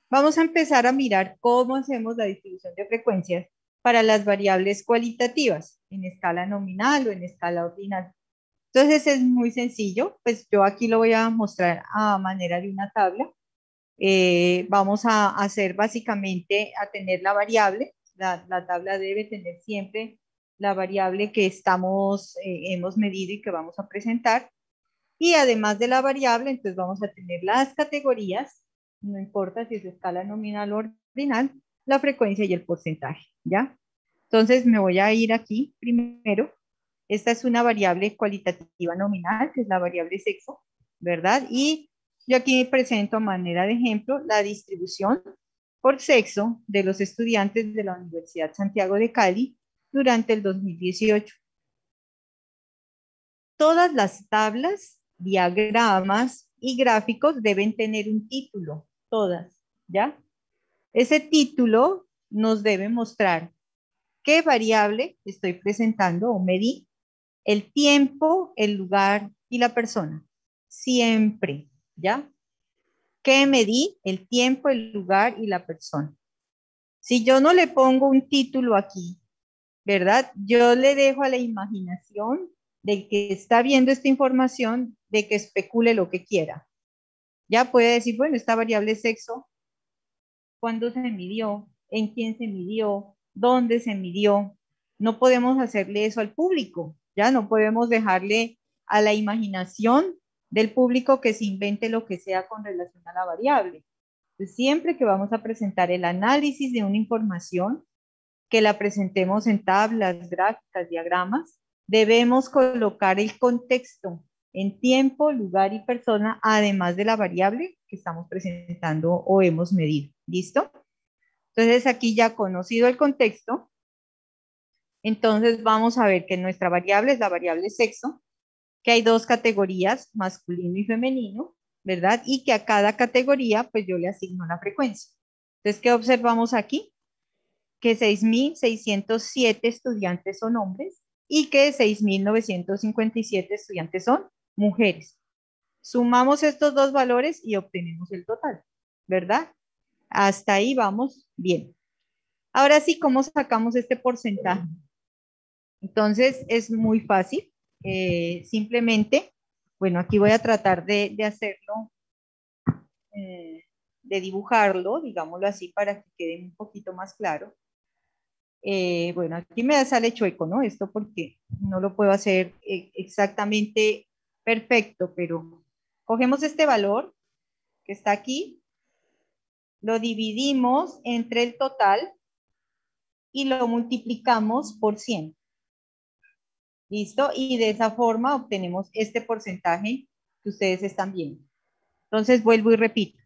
vamos a empezar a mirar cómo hacemos la distribución de frecuencias para las variables cualitativas, en escala nominal o en escala ordinal. Entonces es muy sencillo, pues yo aquí lo voy a mostrar a manera de una tabla. Vamos a hacer básicamente a tener la variable, la tabla debe tener siempre la variable que hemos medido y que vamos a presentar. Y además de la variable, entonces vamos a tener las categorías, no importa si es escala nominal o ordinal, la frecuencia y el porcentaje, ¿ya? Entonces me voy a ir aquí primero. Esta es una variable cualitativa nominal, que es la variable sexo, ¿verdad? Y yo aquí presento a manera de ejemplo la distribución por sexo de los estudiantes de la Universidad Santiago de Cali durante el 2018. Todas las tablas, diagramas y gráficos deben tener un título, todas, ¿ya? Ese título nos debe mostrar qué variable estoy presentando o medí, el tiempo, el lugar y la persona. Siempre, ¿ya? ¿Qué medí? El tiempo, el lugar y la persona. Si yo no le pongo un título aquí, ¿verdad? Yo le dejo a la imaginación del que está viendo esta información de que especule lo que quiera. Ya puede decir, bueno, esta variable sexo, ¿cuándo se midió? ¿En quién se midió? ¿Dónde se midió? No podemos hacerle eso al público, ya no podemos dejarle a la imaginación del público que se invente lo que sea con relación a la variable. Entonces, siempre que vamos a presentar el análisis de una información, que la presentemos en tablas, gráficas, diagramas, debemos colocar el contexto en tiempo, lugar y persona, además de la variable que estamos presentando o hemos medido. ¿Listo? Entonces aquí ya conocido el contexto, entonces vamos a ver que nuestra variable es la variable sexo, que hay dos categorías, masculino y femenino, ¿verdad? Y que a cada categoría pues yo le asigno la frecuencia. Entonces, ¿qué observamos aquí? Que 6.607 estudiantes son hombres y que 6.957 estudiantes son mujeres. Sumamos estos dos valores y obtenemos el total, ¿verdad? Hasta ahí vamos bien. Ahora sí, ¿cómo sacamos este porcentaje? Entonces, es muy fácil. Simplemente, bueno, aquí voy a tratar de hacerlo, de dibujarlo, digámoslo así, para que quede un poquito más claro. Bueno, aquí me sale chueco, ¿no? Esto porque no lo puedo hacer exactamente perfecto, pero cogemos este valor que está aquí, lo dividimos entre el total y lo multiplicamos por 100. ¿Listo? Y de esa forma obtenemos este porcentaje que ustedes están viendo. Entonces vuelvo y repito.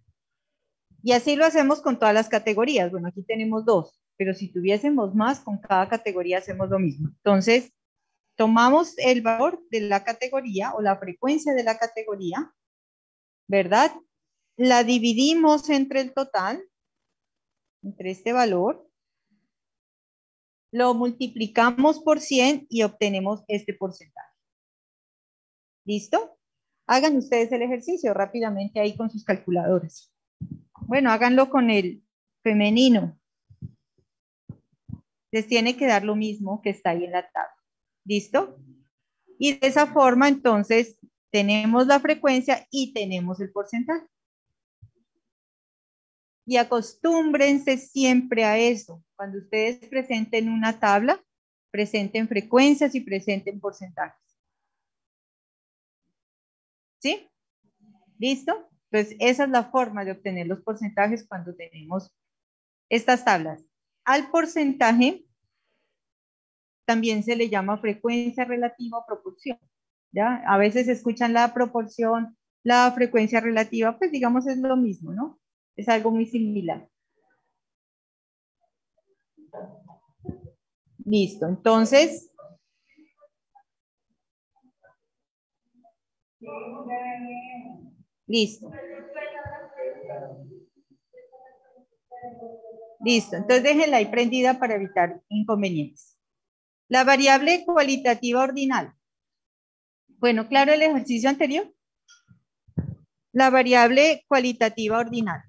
Y así lo hacemos con todas las categorías. Bueno, aquí tenemos dos, pero si tuviésemos más, con cada categoría hacemos lo mismo. Entonces, tomamos el valor de la categoría o la frecuencia de la categoría, ¿verdad? La dividimos entre el total, entre este valor, lo multiplicamos por 100 y obtenemos este porcentaje. ¿Listo? Hagan ustedes el ejercicio rápidamente ahí con sus calculadoras. Bueno, háganlo con el femenino. Les tiene que dar lo mismo que está ahí en la tabla. ¿Listo? Y de esa forma, entonces, tenemos la frecuencia y tenemos el porcentaje. Y acostúmbrense siempre a eso. Cuando ustedes presenten una tabla, presenten frecuencias y presenten porcentajes. ¿Sí? ¿Listo? Pues esa es la forma de obtener los porcentajes cuando tenemos estas tablas. Al porcentaje también se le llama frecuencia relativa o proporción. ¿Ya? A veces escuchan la proporción, la frecuencia relativa, pues digamos es lo mismo, ¿no? Es algo muy similar. Listo, entonces, listo. Listo, entonces déjenla ahí prendida para evitar inconvenientes. La variable cualitativa ordinal. Bueno, claro el ejercicio anterior. La variable cualitativa ordinal.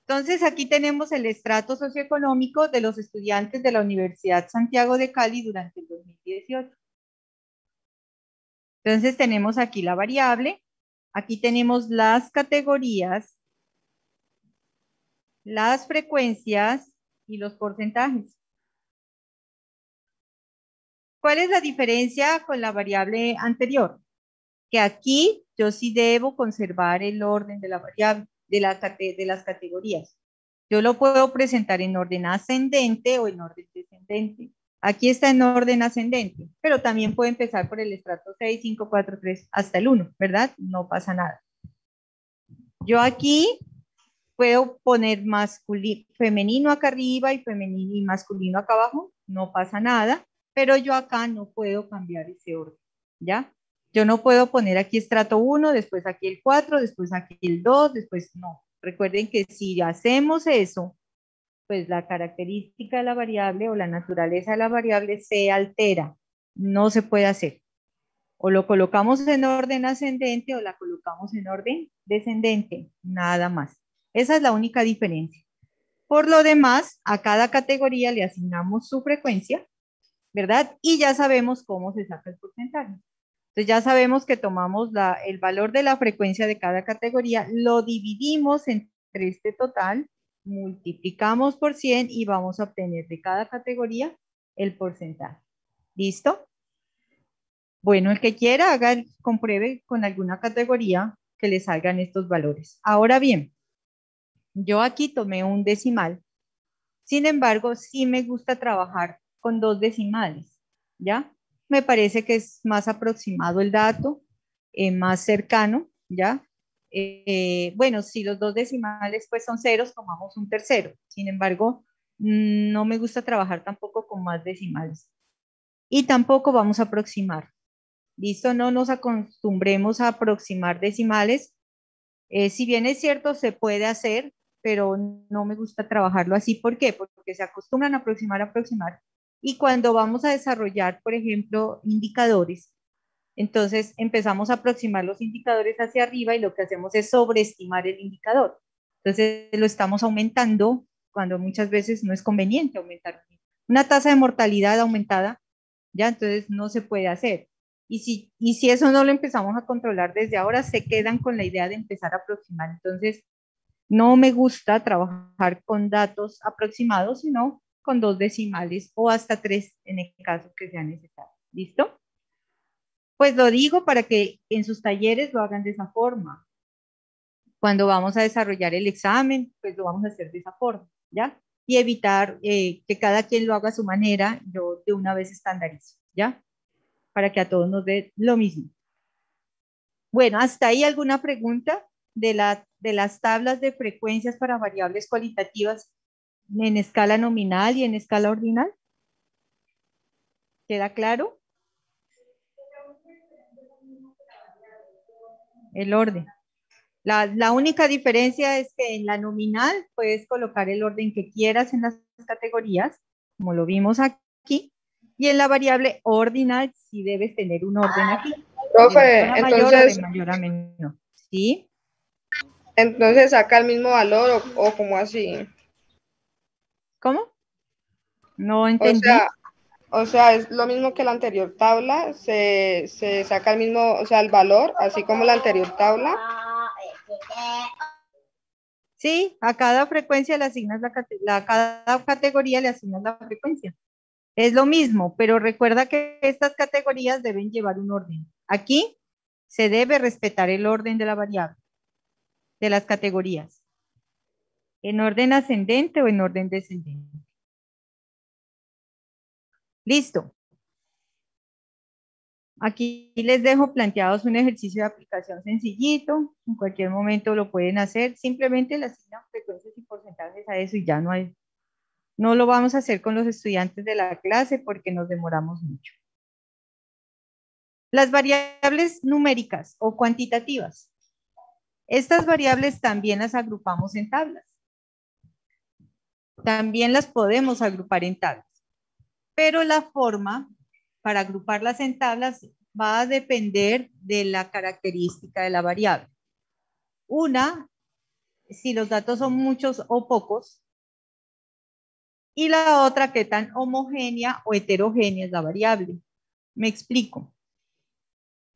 Entonces, aquí tenemos el estrato socioeconómico de los estudiantes de la Universidad Santiago de Cali durante el 2018. Entonces, tenemos aquí la variable, aquí tenemos las categorías, las frecuencias y los porcentajes. ¿Cuál es la diferencia con la variable anterior? Que aquí yo sí debo conservar el orden de la variable, de las categorías. Yo lo puedo presentar en orden ascendente o en orden descendente. Aquí está en orden ascendente, pero también puede empezar por el estrato 6, 5, 4, 3, hasta el 1, ¿verdad? No pasa nada. Yo aquí puedo poner femenino acá arriba y femenino y masculino acá abajo, no pasa nada, pero yo acá no puedo cambiar ese orden, ¿ya? Yo no puedo poner aquí estrato 1, después aquí el 4, después aquí el 2, después no. Recuerden que si hacemos eso, pues la característica de la variable o la naturaleza de la variable se altera. No se puede hacer. O lo colocamos en orden ascendente o la colocamos en orden descendente, nada más. Esa es la única diferencia. Por lo demás, a cada categoría le asignamos su frecuencia, ¿verdad? Y ya sabemos cómo se saca el porcentaje. Entonces ya sabemos que tomamos el valor de la frecuencia de cada categoría, lo dividimos entre este total, multiplicamos por 100 y vamos a obtener de cada categoría el porcentaje. ¿Listo? Bueno, el que quiera, compruebe con alguna categoría que le salgan estos valores. Ahora bien, yo aquí tomé un decimal. Sin embargo, sí me gusta trabajar con 2 decimales, ¿ya? Me parece que es más aproximado el dato, más cercano, ¿ya? Bueno, si los 2 decimales pues son ceros, tomamos un tercero. Sin embargo, no me gusta trabajar tampoco con más decimales. Y tampoco vamos a aproximar. ¿Listo? No nos acostumbremos a aproximar decimales. Si bien es cierto, se puede hacer, pero no me gusta trabajarlo así. ¿Por qué? Porque se acostumbran a aproximar. Y cuando vamos a desarrollar, por ejemplo, indicadores, entonces empezamos a aproximar los indicadores hacia arriba y lo que hacemos es sobreestimar el indicador. Entonces lo estamos aumentando cuando muchas veces no es conveniente aumentar. Una tasa de mortalidad aumentada, ya entonces no se puede hacer. Y si eso no lo empezamos a controlar desde ahora, se quedan con la idea de empezar a aproximar. Entonces, no me gusta trabajar con datos aproximados, sino con 2 decimales o hasta 3 en el caso que sea necesario. ¿Listo? Pues lo digo para que en sus talleres lo hagan de esa forma. Cuando vamos a desarrollar el examen, pues lo vamos a hacer de esa forma, ¿ya? Y evitar que cada quien lo haga a su manera, yo de una vez estandarizo, ¿ya? Para que a todos nos dé lo mismo. Bueno, ¿hasta ahí alguna pregunta de las tablas de frecuencias para variables cualitativas en escala nominal y en escala ordinal? ¿Queda claro? El orden. La única diferencia es que en la nominal puedes colocar el orden que quieras en las categorías, como lo vimos aquí, y en la variable ordinal sí debes tener un orden aquí. Profe, de mayor o de mayor a menor. ¿Sí? Entonces saca el mismo valor o como así. ¿Cómo? No entendí. O sea, es lo mismo que la anterior tabla, se saca el mismo, o sea, el valor, así como la anterior tabla. Sí, a cada frecuencia le asignas cada categoría le asignas la frecuencia. Es lo mismo, pero recuerda que estas categorías deben llevar un orden. Aquí se debe respetar el orden de la variable, de las categorías. En orden ascendente o en orden descendente. Listo. Aquí les dejo planteados un ejercicio de aplicación sencillito. En cualquier momento lo pueden hacer. Simplemente le asignan frecuencias y porcentajes a eso y ya no lo vamos a hacer con los estudiantes de la clase porque nos demoramos mucho. Las variables numéricas o cuantitativas. Estas variables también las agrupamos en tablas. También las podemos agrupar en tablas. pero la forma para agruparlas en tablas va a depender de la característica de la variable. Una, si los datos son muchos o pocos, y la otra, qué tan homogénea o heterogénea es la variable. Me explico.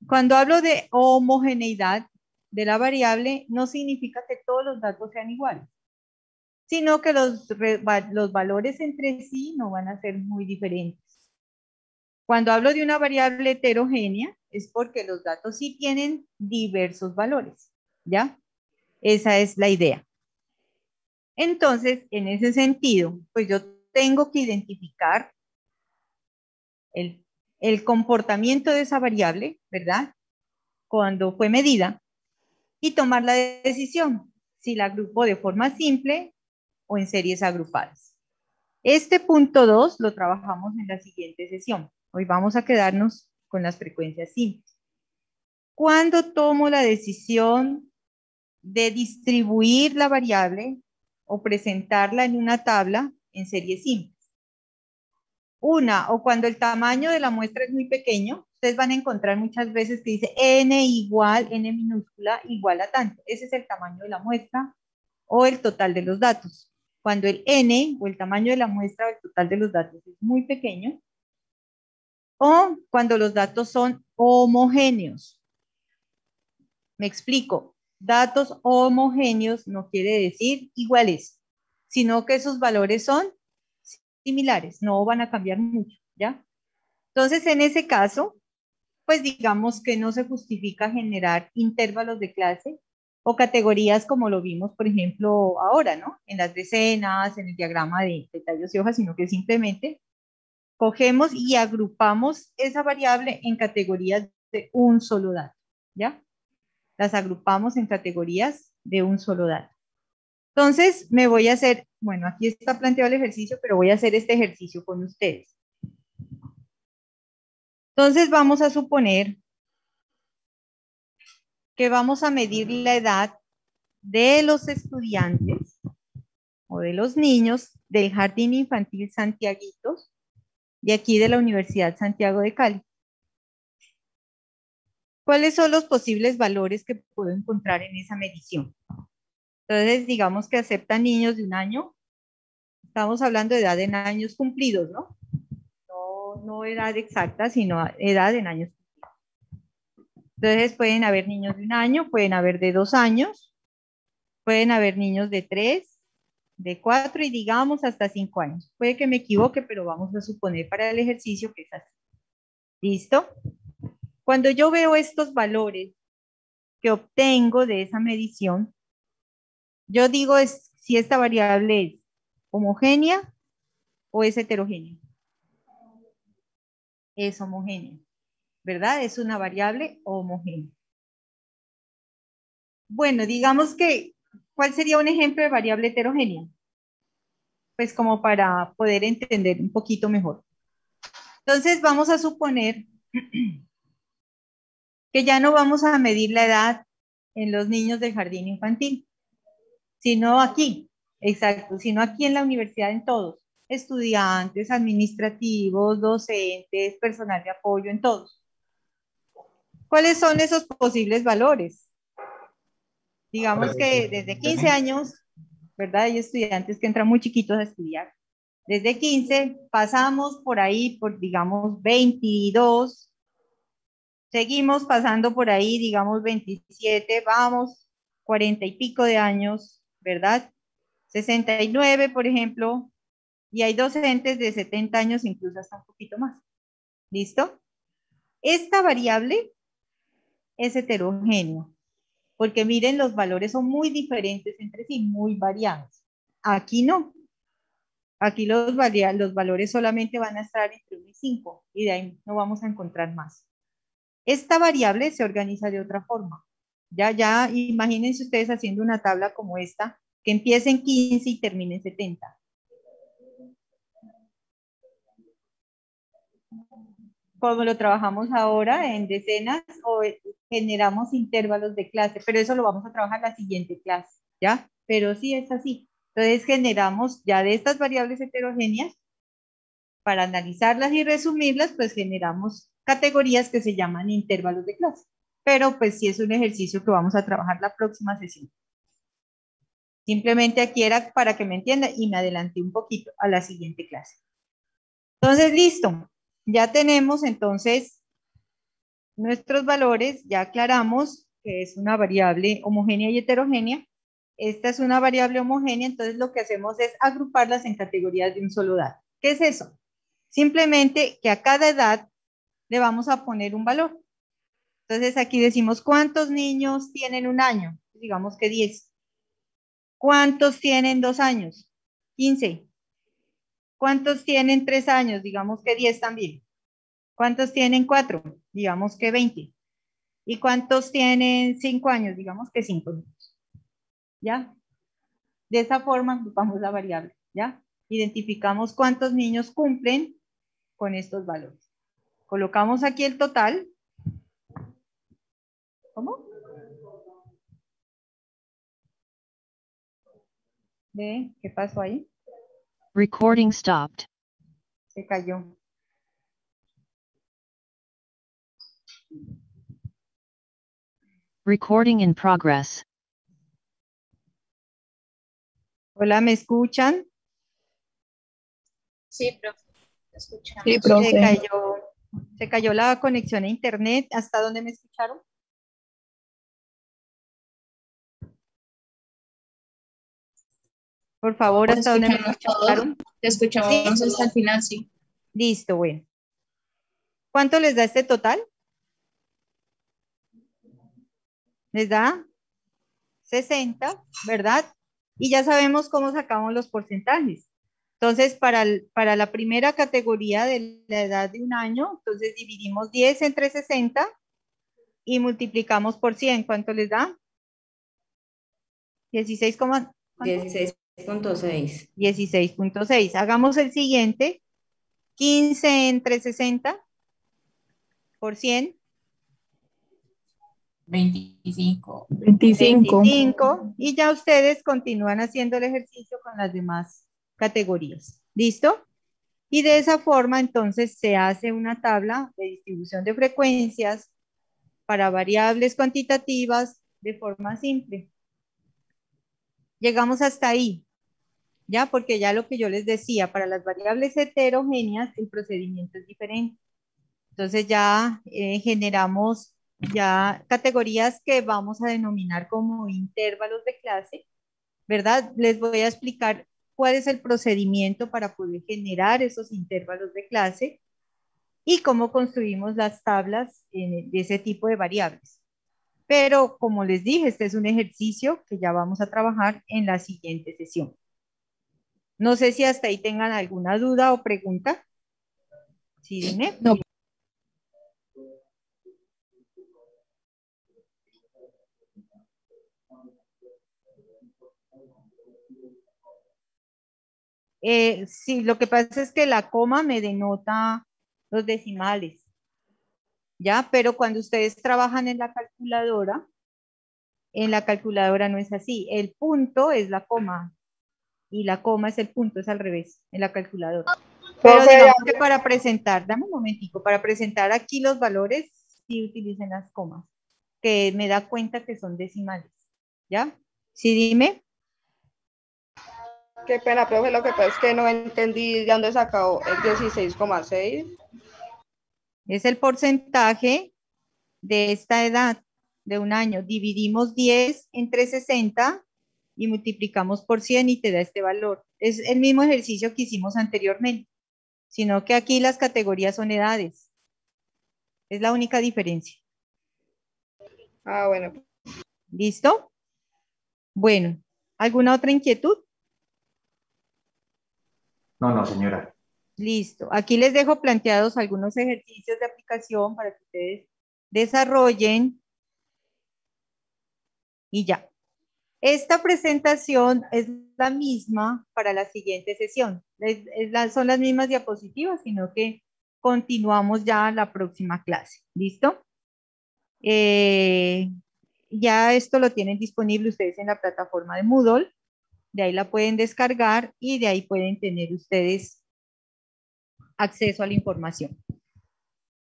Cuando hablo de homogeneidad de la variable, no significa que todos los datos sean iguales, sino que los valores entre sí no van a ser muy diferentes. Cuando hablo de una variable heterogénea, es porque los datos sí tienen diversos valores, ¿ya? Esa es la idea. Entonces, en ese sentido, pues yo tengo que identificar el comportamiento de esa variable, ¿verdad? Cuando fue medida, y tomar la decisión si la agrupo de forma simple o en series agrupadas. Este punto 2 lo trabajamos en la siguiente sesión. Hoy vamos a quedarnos con las frecuencias simples. ¿Cuándo tomo la decisión de distribuir la variable o presentarla en una tabla en series simples? Una, o cuando el tamaño de la muestra es muy pequeño, ustedes van a encontrar muchas veces que dice n igual, n minúscula igual a tanto. Ese es el tamaño de la muestra o el total de los datos. Cuando el n o el tamaño de la muestra o el total de los datos es muy pequeño, o cuando los datos son homogéneos. Me explico. Datos homogéneos no quiere decir iguales, sino que esos valores son similares, no van a cambiar mucho, ¿ya? Entonces, en ese caso, pues digamos que no se justifica generar intervalos de clase o categorías como lo vimos, por ejemplo, ahora, ¿no? En las decenas, en el diagrama de tallos y hojas, sino que simplemente cogemos y agrupamos esa variable en categorías de un solo dato, ¿ya? Las agrupamos en categorías de un solo dato. Entonces, me voy a hacer, bueno, aquí está planteado el ejercicio, pero voy a hacer este ejercicio con ustedes. Entonces, vamos a suponer que vamos a medir la edad de los estudiantes o de los niños del Jardín Infantil Santiaguitos de aquí de la Universidad Santiago de Cali. ¿Cuáles son los posibles valores que puedo encontrar en esa medición? Entonces, digamos que aceptan niños de 1 año. Estamos hablando de edad en años cumplidos, ¿no? No edad exacta, sino edad en años cumplidos. Entonces, pueden haber niños de 1 año, pueden haber de 2 años, pueden haber niños de 3, de 4 y digamos hasta 5 años. Puede que me equivoque, pero vamos a suponer para el ejercicio que es así. ¿Listo? Cuando yo veo estos valores que obtengo de esa medición, yo digo si esta variable es homogénea o es heterogénea. Es homogénea, ¿verdad? Es una variable homogénea. Bueno, digamos que, ¿cuál sería un ejemplo de variable heterogénea? Pues como para poder entender un poquito mejor. Entonces vamos a suponer que ya no vamos a medir la edad en los niños del jardín infantil, sino aquí, exacto, sino aquí en la universidad en todos, estudiantes, administrativos, docentes, personal de apoyo, en todos. ¿Cuáles son esos posibles valores? Digamos que desde 15 años, ¿verdad? Hay estudiantes que entran muy chiquitos a estudiar. Desde 15 pasamos por ahí, por digamos 22, seguimos pasando por ahí, digamos 27, vamos, 40 y pico de años, ¿verdad? 69, por ejemplo, y hay docentes de 70 años, incluso hasta un poquito más. ¿Listo? Esta variable es heterogénea, porque miren, los valores son muy diferentes entre sí, muy variados. Aquí no. Aquí los valores solamente van a estar entre 1 y 5, y de ahí no vamos a encontrar más. Esta variable se organiza de otra forma. Ya, imagínense ustedes haciendo una tabla como esta, que empiece en 15 y termine en 70. Como lo trabajamos ahora en decenas o generamos intervalos de clase, pero eso lo vamos a trabajar la siguiente clase, ¿ya? Pero sí es así. Entonces generamos ya de estas variables heterogéneas, Para analizarlas y resumirlas, pues generamos categorías que se llaman intervalos de clase. Pero pues sí es un ejercicio que vamos a trabajar la próxima sesión. Simplemente aquí era para que me entienda y me adelanté un poquito a la siguiente clase. Entonces, listo. Ya tenemos entonces nuestros valores, ya aclaramos que es una variable homogénea y heterogénea. Esta es una variable homogénea, entonces lo que hacemos es agruparlas en categorías de un solo dato. ¿Qué es eso? Simplemente que a cada edad le vamos a poner un valor. Entonces aquí decimos, ¿cuántos niños tienen un año? Digamos que 10. ¿Cuántos tienen 2 años? 15. ¿Cuántos tienen 3 años? Digamos que 10 también. ¿Cuántos tienen 4? Digamos que 20. ¿Y cuántos tienen 5 años? Digamos que 5 niños. ¿Ya? De esa forma agrupamos la variable. ¿Ya? Identificamos cuántos niños cumplen con estos valores. Colocamos aquí el total. ¿Cómo? ¿Ve? ¿Qué pasó ahí? Recording stopped. Se cayó. Recording in progress. Hola, ¿me escuchan? Sí, profe, te escuchamos. Sí, profe. Se cayó la conexión a internet. ¿Hasta dónde me escucharon? Por favor, Te ¿hasta dónde me escuchamos todo. escucharon? Te escuchamos Sí. hasta el final, sí. Listo, bueno. ¿Cuánto les da este total? Les da 60, ¿verdad? Y ya sabemos cómo sacamos los porcentajes. Entonces, para la primera categoría de la edad de un año, entonces dividimos 10 entre 60 y multiplicamos por 100. ¿Cuánto les da? 16, 16.6. 16.6. Hagamos el siguiente. 15 entre 60 por 100. 25. 25. Y ya ustedes continúan haciendo el ejercicio con las demás categorías. ¿Listo? Y de esa forma, entonces, se hace una tabla de distribución de frecuencias para variables cuantitativas de forma simple. Llegamos hasta ahí, ¿ya? Porque ya lo que yo les decía, para las variables heterogéneas, el procedimiento es diferente. Entonces ya generamos ya categorías que vamos a denominar como intervalos de clase, ¿verdad? Les voy a explicar cuál es el procedimiento para poder generar esos intervalos de clase y cómo construimos las tablas de ese tipo de variables. Pero como les dije, este es un ejercicio que ya vamos a trabajar en la siguiente sesión. No sé si hasta ahí tengan alguna duda o pregunta. Sí, dime. No. Sí, lo que pasa es que la coma me denota los decimales, ¿ya? Pero cuando ustedes trabajan en la calculadora no es así. El punto es la coma y la coma es el punto, es al revés, en la calculadora. Pero Profe, digamos que para presentar, dame un momentico, para presentar aquí los valores, sí utilicen las comas, que me da cuenta que son decimales, ¿ya? Sí, dime. qué pena, profe, lo que pasa es que no entendí de dónde sacó el 16,6. Es el porcentaje de esta edad de un año. Dividimos 10 entre 60 y multiplicamos por 100 y te da este valor. Es el mismo ejercicio que hicimos anteriormente, sino que aquí las categorías son edades. Es la única diferencia. Ah, bueno. ¿Listo? Bueno, ¿alguna otra inquietud? No, señora. Listo. Aquí les dejo planteados algunos ejercicios de aplicación para que ustedes desarrollen y ya. Esta presentación es la misma para la siguiente sesión. Son las mismas diapositivas, sino que continuamos ya la próxima clase. ¿Listo? Ya esto lo tienen disponible ustedes en la plataforma de Moodle. De ahí la pueden descargar y de ahí pueden tener ustedes acceso a la información.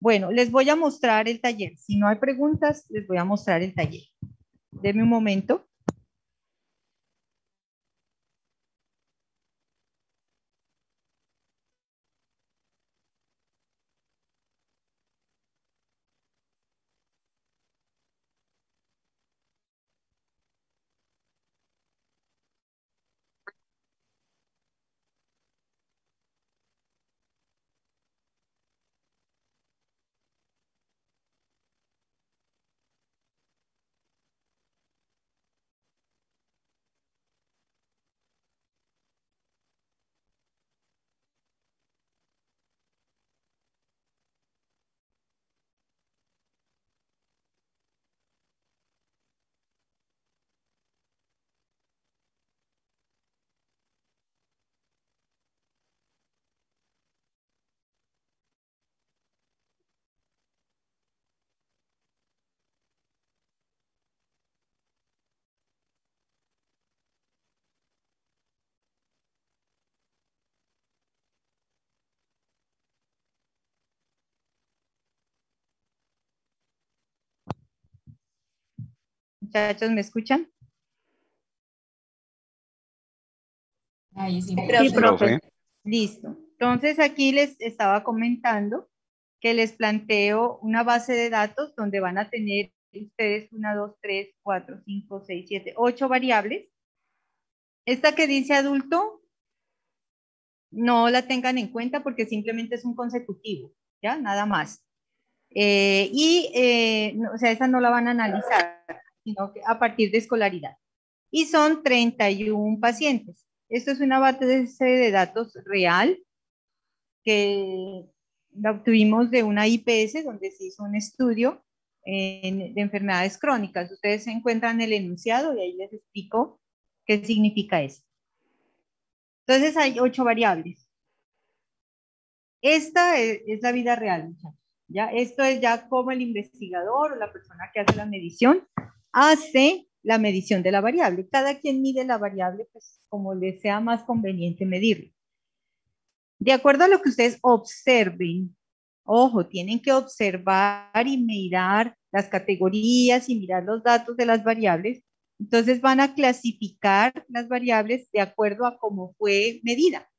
Bueno, les voy a mostrar el taller. Si no hay preguntas, les voy a mostrar el taller. Denme un momento. Muchachos, ¿me escuchan? Ahí sí, Sí, Profe. Listo. Entonces aquí les estaba comentando que les planteo una base de datos donde van a tener ustedes 1, 2, 3, 4, 5, 6, 7, 8 variables. Esta que dice adulto, no la tengan en cuenta porque simplemente es un consecutivo, ¿ya? Nada más. O sea, esa no la van a analizar, sino que a partir de escolaridad. Y son 31 pacientes. Esto es una base de datos real que la obtuvimos de una IPS donde se hizo un estudio de enfermedades crónicas. Ustedes se encuentran el enunciado y ahí les explico qué significa eso. Entonces hay 8 variables. Esta es la vida real, muchachos. ¿Ya? Esto es ya como el investigador o la persona que hace la medición hace la medición de la variable. Cada quien mide la variable pues, como le sea más conveniente medirla. De acuerdo a lo que ustedes observen, ojo, tienen que observar y mirar las categorías y mirar los datos de las variables. Entonces van a clasificar las variables de acuerdo a cómo fue medida,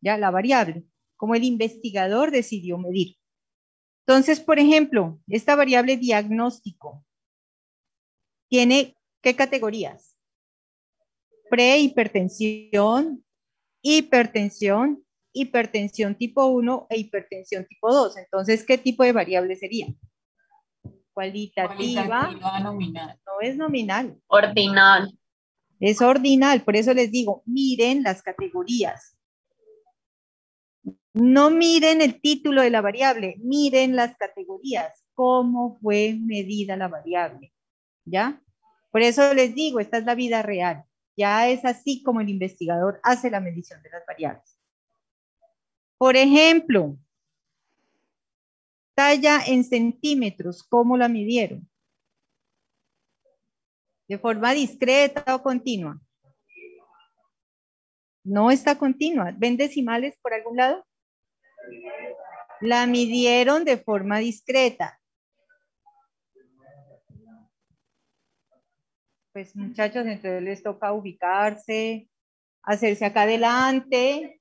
ya la variable, como el investigador decidió medir. Entonces, por ejemplo, esta variable diagnóstico tiene ¿qué categorías? Prehipertensión, hipertensión, hipertensión tipo 1 e hipertensión tipo 2. Entonces, ¿qué tipo de variable sería? Cualitativa, nominal. no es nominal, ordinal. es ordinal. Por eso les digo, miren las categorías. No miren el título de la variable, miren las categorías, cómo fue medida la variable, ¿ya? Por eso les digo, esta es la vida real. Ya es así como el investigador hace la medición de las variables. Por ejemplo, talla en centímetros, ¿cómo la midieron? ¿De forma discreta o continua? No está continua. ¿Ven decimales por algún lado? La midieron de forma discreta. Pues muchachos, entonces les toca ubicarse, hacerse acá adelante,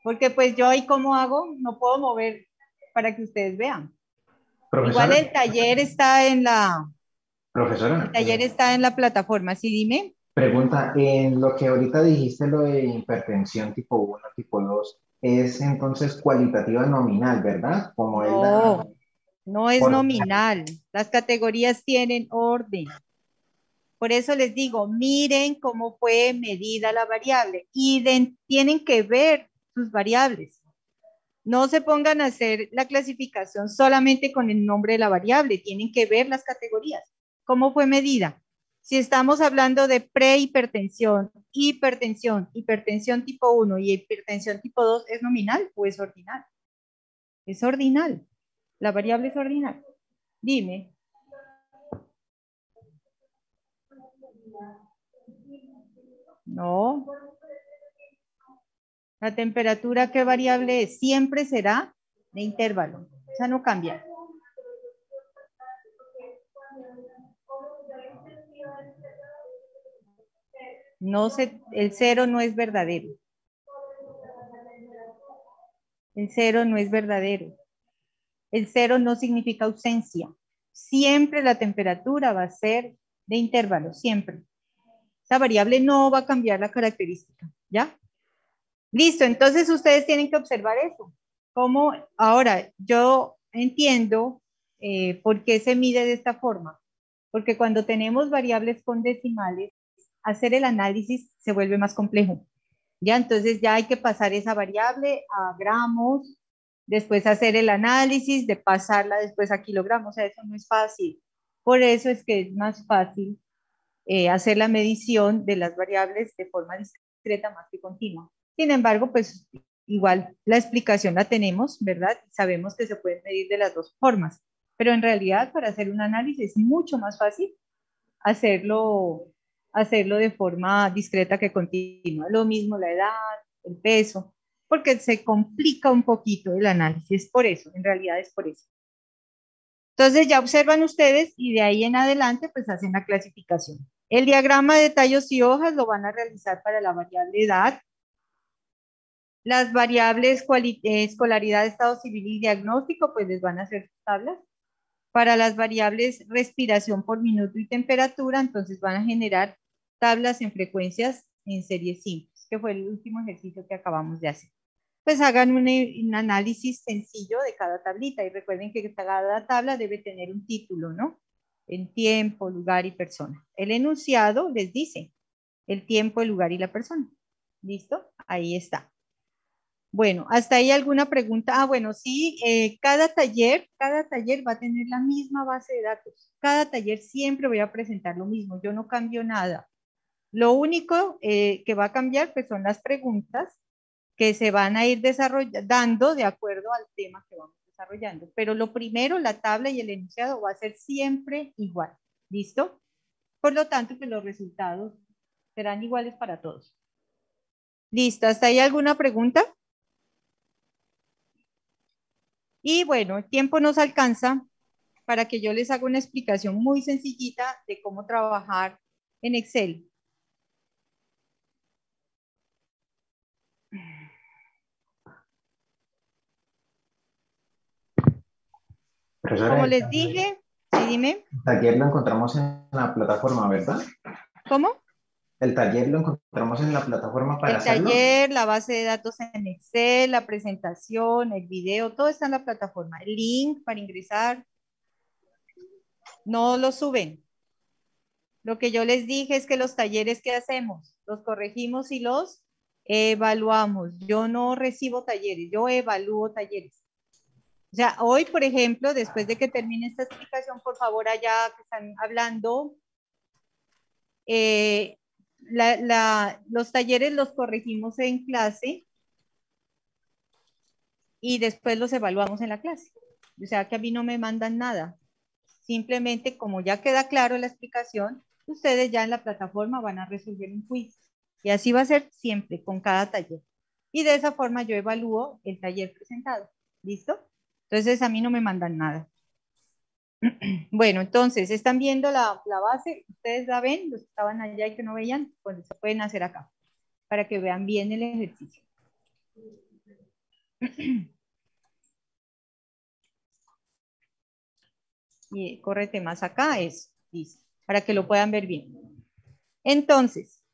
porque pues yo ahí cómo hago, no puedo mover para que ustedes vean. Igual Profesora, el taller está en la, profesora, el taller está en la plataforma, sí, dime. pregunta, en lo que ahorita dijiste, lo de hipertensión tipo 1, tipo 2, es entonces cualitativa nominal, ¿verdad? Como es la No, no es ordinaria. nominal. Las categorías tienen orden. Por eso les digo, miren cómo fue medida la variable y tienen que ver sus variables. No se pongan a hacer la clasificación solamente con el nombre de la variable, tienen que ver las categorías. ¿Cómo fue medida? Si estamos hablando de prehipertensión, hipertensión, hipertensión tipo 1 y hipertensión tipo 2, ¿es nominal o es ordinal? Es ordinal. La variable es ordinal. Dime. No. La temperatura, ¿qué variable es? Siempre será de intervalo. O sea, no cambia. El cero no es verdadero. El cero no es verdadero. El cero no significa ausencia. Siempre la temperatura va a ser de intervalo, siempre. Esa variable no va a cambiar la característica, ¿ya? Listo, entonces ustedes tienen que observar eso. Como ahora yo entiendo por qué se mide de esta forma. Porque cuando tenemos variables con decimales, hacer el análisis se vuelve más complejo. Ya, entonces ya hay que pasar esa variable a gramos, después hacer el análisis, de pasarla después a kilogramos. O sea, eso no es fácil. Por eso es que es más fácil hacer la medición de las variables de forma discreta más que continua. Sin embargo, pues igual la explicación la tenemos, ¿verdad? Sabemos que se puede medir de las dos formas, pero en realidad para hacer un análisis es mucho más fácil hacerlo, hacerlo de forma discreta que continua. Lo mismo la edad, el peso, porque se complica un poquito el análisis, por eso, en realidad es por eso. Entonces ya observan ustedes y de ahí en adelante pues hacen la clasificación. El diagrama de tallos y hojas lo van a realizar para la variable edad. Las variables escolaridad, estado civil y diagnóstico pues les van a hacer tablas. Para las variables respiración por minuto y temperatura, entonces van a generar tablas en frecuencias en series simples, que fue el último ejercicio que acabamos de hacer. Pues hagan un análisis sencillo de cada tablita y recuerden que cada tabla debe tener un título, ¿no? En tiempo, lugar y persona. El enunciado les dice el tiempo, el lugar y la persona. ¿Listo? Ahí está. Bueno, ¿hasta ahí alguna pregunta? Ah, bueno, sí, cada taller va a tener la misma base de datos. Cada taller siempre voy a presentar lo mismo, yo no cambio nada. Lo único que va a cambiar pues son las preguntas que se van a ir dando de acuerdo al tema que vamos desarrollando. Pero lo primero, la tabla y el enunciado va a ser siempre igual. ¿Listo? Por lo tanto, pues los resultados serán iguales para todos. ¿Listo? ¿Hasta ahí alguna pregunta? Y bueno, el tiempo nos alcanza para que yo les haga una explicación muy sencillita de cómo trabajar en Excel. Profesora, Como les dije, sí, dime. el taller lo encontramos en la plataforma, ¿verdad? ¿Cómo? El taller lo encontramos en la plataforma para El hacerlo. taller, la base de datos en Excel, la presentación, el video, todo está en la plataforma. El link para ingresar, no lo suben. Lo que yo les dije es que los talleres que hacemos, los corregimos y los evaluamos. Yo no recibo talleres, yo evalúo talleres. O sea, hoy, por ejemplo, después de que termine esta explicación, por favor, allá que están hablando, los talleres los corregimos en clase y después los evaluamos en la clase. O sea, que a mí no me mandan nada. Simplemente, como ya queda claro la explicación, ustedes ya en la plataforma van a resolver un quiz. Y así va a ser siempre, con cada taller. Y de esa forma yo evalúo el taller presentado. ¿Listo? Entonces, a mí no me mandan nada. Bueno, entonces, ¿están viendo la base? ¿Ustedes la ven? Los que estaban allá y que no veían, pues se pueden hacer acá, para que vean bien el ejercicio. Y córrete más acá, eso, listo, para que lo puedan ver bien. Entonces,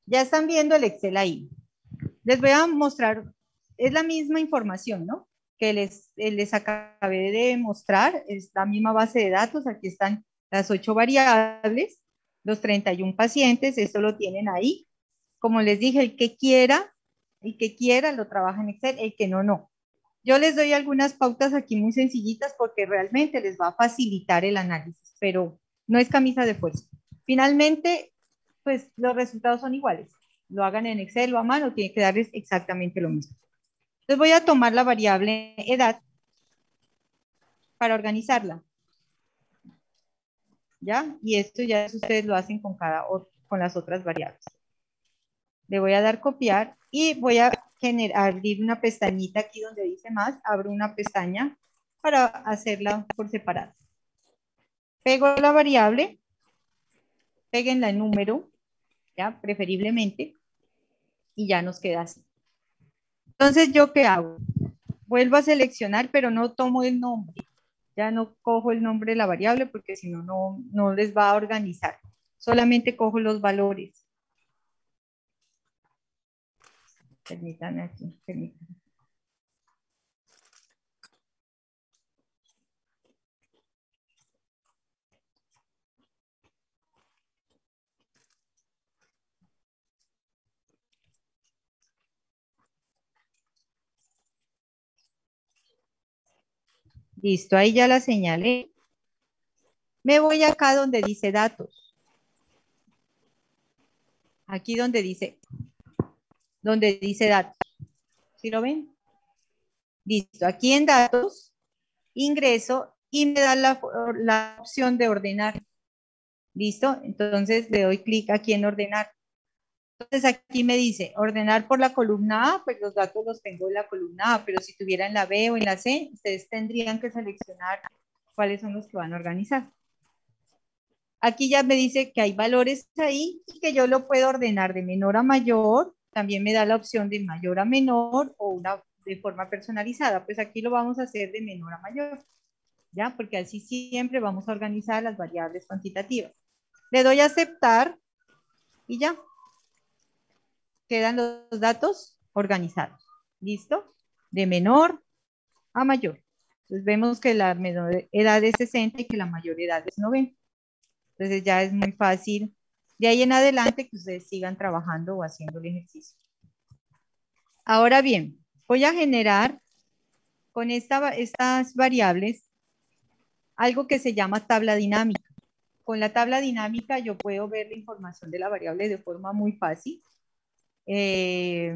ya están viendo el Excel ahí. Les voy a mostrar, es la misma información, ¿no? Que les acabé de mostrar, es la misma base de datos, aquí están las 8 variables, los 31 pacientes, esto lo tienen ahí. Como les dije, el que quiera lo trabaja en Excel, el que no, no. Yo les doy algunas pautas aquí muy sencillitas porque realmente les va a facilitar el análisis, pero no es camisa de fuerza. Finalmente, pues los resultados son iguales. Lo hagan en Excel o a mano, tiene que darles exactamente lo mismo. Entonces voy a tomar la variable edad para organizarla. ¿Ya? Y esto ya ustedes lo hacen con las otras variables. Le voy a dar copiar y voy a abrir una pestañita aquí donde dice más, abro una pestaña para hacerla por separado. Pego la variable, péguenla en número, ya, preferiblemente, y ya nos queda así. Entonces, ¿yo qué hago? Vuelvo a seleccionar, pero no tomo el nombre. Ya no cojo el nombre de la variable porque si no, no les va a organizar. Solamente cojo los valores. Permítanme aquí, permítanme. Listo, ahí ya la señalé. Me voy acá donde dice datos. Aquí donde dice datos. ¿Sí lo ven? Listo, aquí en datos, ingreso y me da la opción de ordenar. ¿Listo? Entonces le doy clic aquí en ordenar. Entonces aquí me dice ordenar por la columna A, pues los datos los tengo en la columna A, pero si tuviera en la B o en la C, ustedes tendrían que seleccionar cuáles son los que van a organizar. Aquí ya me dice que hay valores ahí y que yo lo puedo ordenar de menor a mayor. También me da la opción de mayor a menor o una de forma personalizada. Pues aquí lo vamos a hacer de menor a mayor, ¿ya? Porque así siempre vamos a organizar las variables cuantitativas. Le doy a aceptar y ya. Quedan los datos organizados. ¿Listo? De menor a mayor. Entonces vemos que la menor edad es 60 y que la mayor edad es 90. Entonces ya es muy fácil de ahí en adelante que ustedes sigan trabajando o haciendo el ejercicio. Ahora bien, voy a generar con estas variables algo que se llama tabla dinámica. Con la tabla dinámica yo puedo ver la información de la variable de forma muy fácil y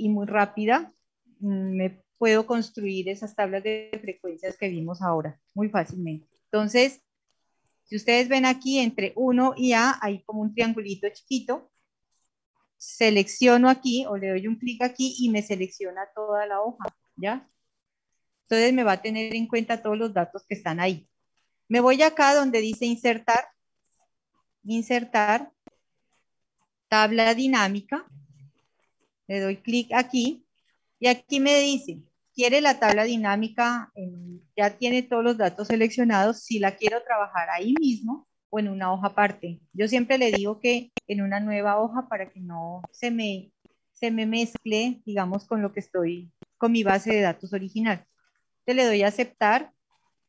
muy rápida. Me puedo construir esas tablas de frecuencias que vimos ahora muy fácilmente. Entonces, si ustedes ven aquí entre 1 y A, hay como un triangulito chiquito. Selecciono aquí o le doy un clic aquí y me selecciona toda la hoja, ¿ya? Entonces me va a tener en cuenta todos los datos que están ahí. Me voy acá donde dice insertar, tabla dinámica. Le doy clic aquí y aquí me dice, ¿quiere la tabla dinámica? Ya tiene todos los datos seleccionados. Si la quiero trabajar ahí mismo o en una hoja aparte. Yo siempre le digo que en una nueva hoja para que no se me mezcle, digamos, con lo que con mi base de datos original. Entonces le doy a aceptar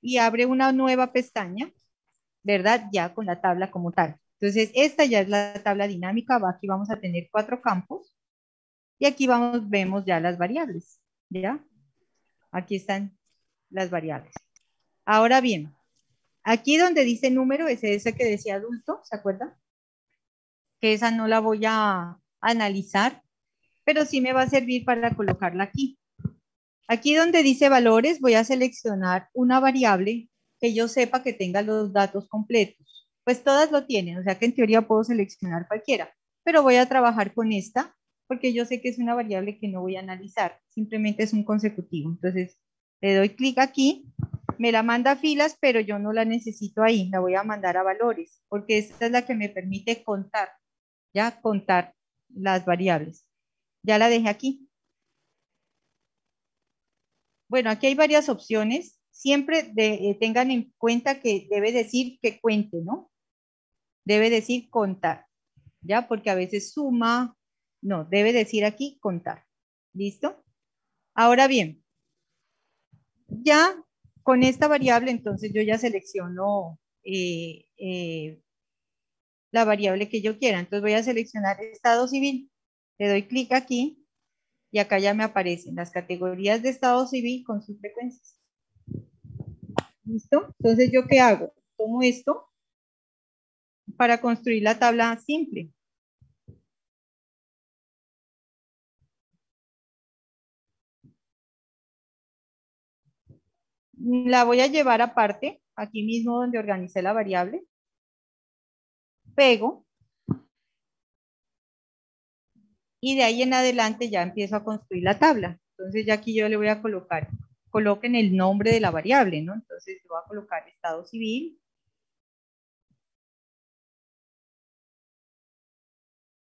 y abre una nueva pestaña, ¿verdad? Ya con la tabla como tal. Entonces, esta ya es la tabla dinámica. Aquí vamos a tener 4 campos y aquí vemos ya las variables, ¿ya? Aquí están las variables. Ahora bien, aquí donde dice número, es ese que decía adulto, ¿se acuerdan? Que esa no la voy a analizar, pero sí me va a servir para colocarla aquí. Aquí donde dice valores, voy a seleccionar una variable que yo sepa que tenga los datos completos. Pues todas lo tienen, o sea que en teoría puedo seleccionar cualquiera, pero voy a trabajar con esta porque yo sé que es una variable que no voy a analizar, simplemente es un consecutivo. Entonces le doy clic aquí, me la manda a filas, pero yo no la necesito ahí, la voy a mandar a valores, porque esta es la que me permite contar, ya contar las variables. Ya la dejé aquí. Bueno, aquí hay varias opciones. Siempre tengan en cuenta que debe decir que cuente, ¿no? Debe decir contar, ¿ya? Porque a veces suma, no, debe decir aquí contar. ¿Listo? Ahora bien, ya con esta variable, entonces yo ya selecciono la variable que yo quiera. Entonces voy a seleccionar estado civil. Le doy clic aquí y acá ya me aparecen las categorías de estado civil con sus frecuencias. ¿Listo? Entonces, ¿yo qué hago? Tomo esto para construir la tabla simple. La voy a llevar aparte, aquí mismo donde organicé la variable. Pego. y de ahí en adelante ya empiezo a construir la tabla. Entonces ya aquí yo le voy a colocar, coloquen el nombre de la variable, ¿no? Entonces le voy a colocar estado civil.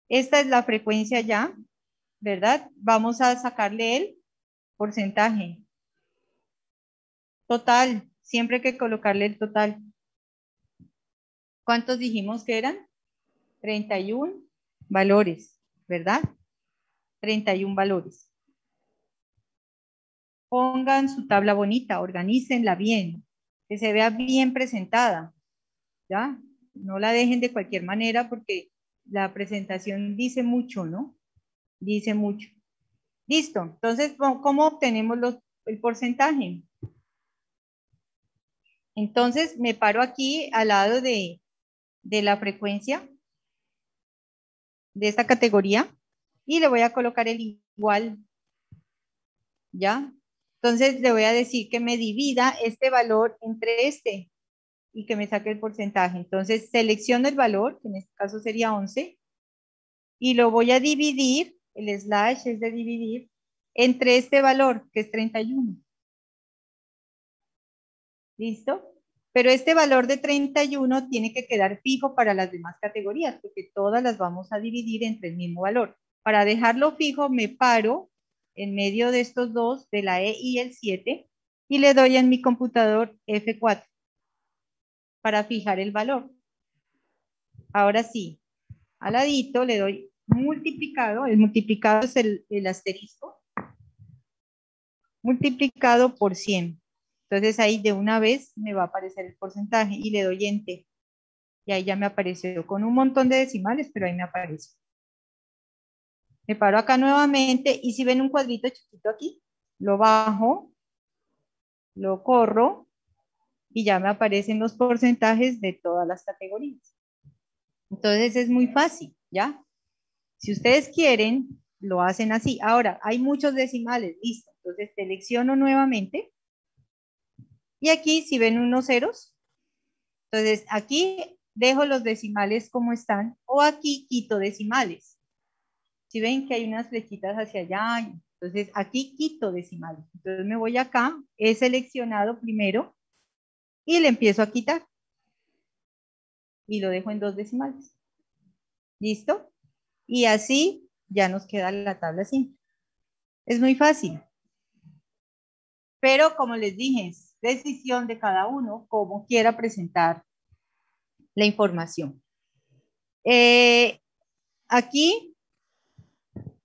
Esta es la frecuencia ya, ¿verdad? Vamos a sacarle el porcentaje. Total, siempre hay que colocarle el total. ¿Cuántos dijimos que eran? 31 valores, ¿verdad? 31 valores. Pongan su tabla bonita, organícenla bien, que se vea bien presentada, ¿ya? No la dejen de cualquier manera porque la presentación dice mucho, ¿no? Dice mucho. Listo, entonces, ¿cómo obtenemos el porcentaje? Entonces, me paro aquí al lado de la frecuencia de esta categoría y le voy a colocar el igual, ¿ya? Entonces, le voy a decir que me divida este valor entre este y que me saque el porcentaje. Entonces, selecciono el valor, que en este caso sería 11, y lo voy a dividir, el slash es de dividir, entre este valor, que es 31. ¿Listo? Pero este valor de 31 tiene que quedar fijo para las demás categorías, porque todas las vamos a dividir entre el mismo valor. Para dejarlo fijo, me paro en medio de estos dos, de la E y el 7, y le doy en mi computador F4 para fijar el valor. Ahora sí, al ladito le doy multiplicado, el multiplicado es el asterisco, multiplicado por 100. Entonces ahí de una vez me va a aparecer el porcentaje y le doy Enter. Y ahí ya me apareció con un montón de decimales, pero ahí me aparece. Me paro acá nuevamente y si ven un cuadrito chiquito aquí, lo bajo, lo corro y ya me aparecen los porcentajes de todas las categorías. Entonces es muy fácil, ¿ya? Si ustedes quieren, lo hacen así. Ahora, hay muchos decimales, listo. Entonces selecciono nuevamente. Y aquí, si ven unos ceros, entonces aquí dejo los decimales como están o aquí quito decimales. Si ven que hay unas flechitas hacia allá, entonces aquí quito decimales. Entonces me voy acá, he seleccionado primero y le empiezo a quitar. Y lo dejo en 2 decimales. ¿Listo? Y así ya nos queda la tabla simple. Es muy fácil. Pero como les dije, es decisión de cada uno cómo quiera presentar la información. Aquí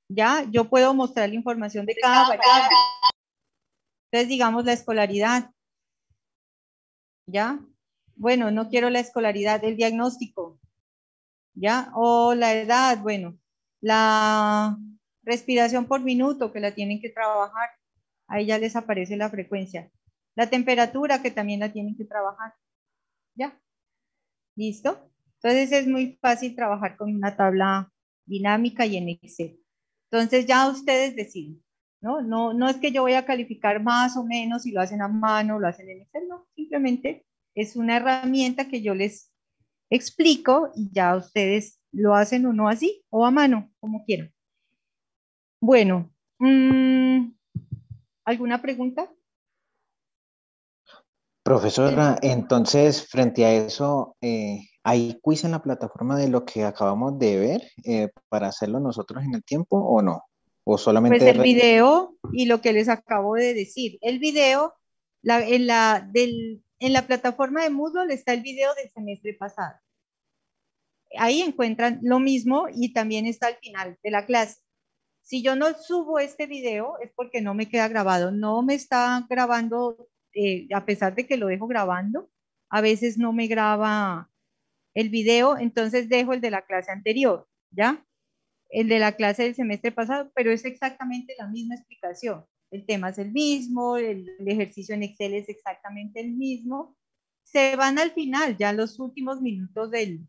ya yo puedo mostrar la información de cada variable. Entonces, digamos la escolaridad. ¿Ya? Bueno, no quiero la escolaridad, el diagnóstico. ¿Ya? O la edad, bueno, la respiración por minuto que la tienen que trabajar. Ahí ya les aparece la frecuencia. La temperatura que también la tienen que trabajar. ¿Ya? ¿Listo? Entonces es muy fácil trabajar con una tabla dinámica y en Excel. Entonces ya ustedes deciden, ¿no? No es que yo voy a calificar más o menos si lo hacen a mano, lo hacen en Excel, no. Simplemente es una herramienta que yo les explico y ya ustedes lo hacen o no así, o a mano, como quieran. Bueno, ¿alguna pregunta? Profesora, entonces, frente a eso, ¿hay quiz en la plataforma de lo que acabamos de ver para hacerlo nosotros en el tiempo o no? ¿O Pues solamente el video y lo que les acabo de decir. El video, en la plataforma de Moodle está el video del semestre pasado. Ahí encuentran lo mismo y también está al final de la clase. Si yo no subo este video es porque no me queda grabado. No me está grabando, a pesar de que lo dejo grabando, a veces no me graba el video, entonces dejo el de la clase anterior, ¿ya? El de la clase del semestre pasado, pero es exactamente la misma explicación. El tema es el mismo, el ejercicio en Excel es exactamente el mismo. Se van al final, ya los últimos minutos del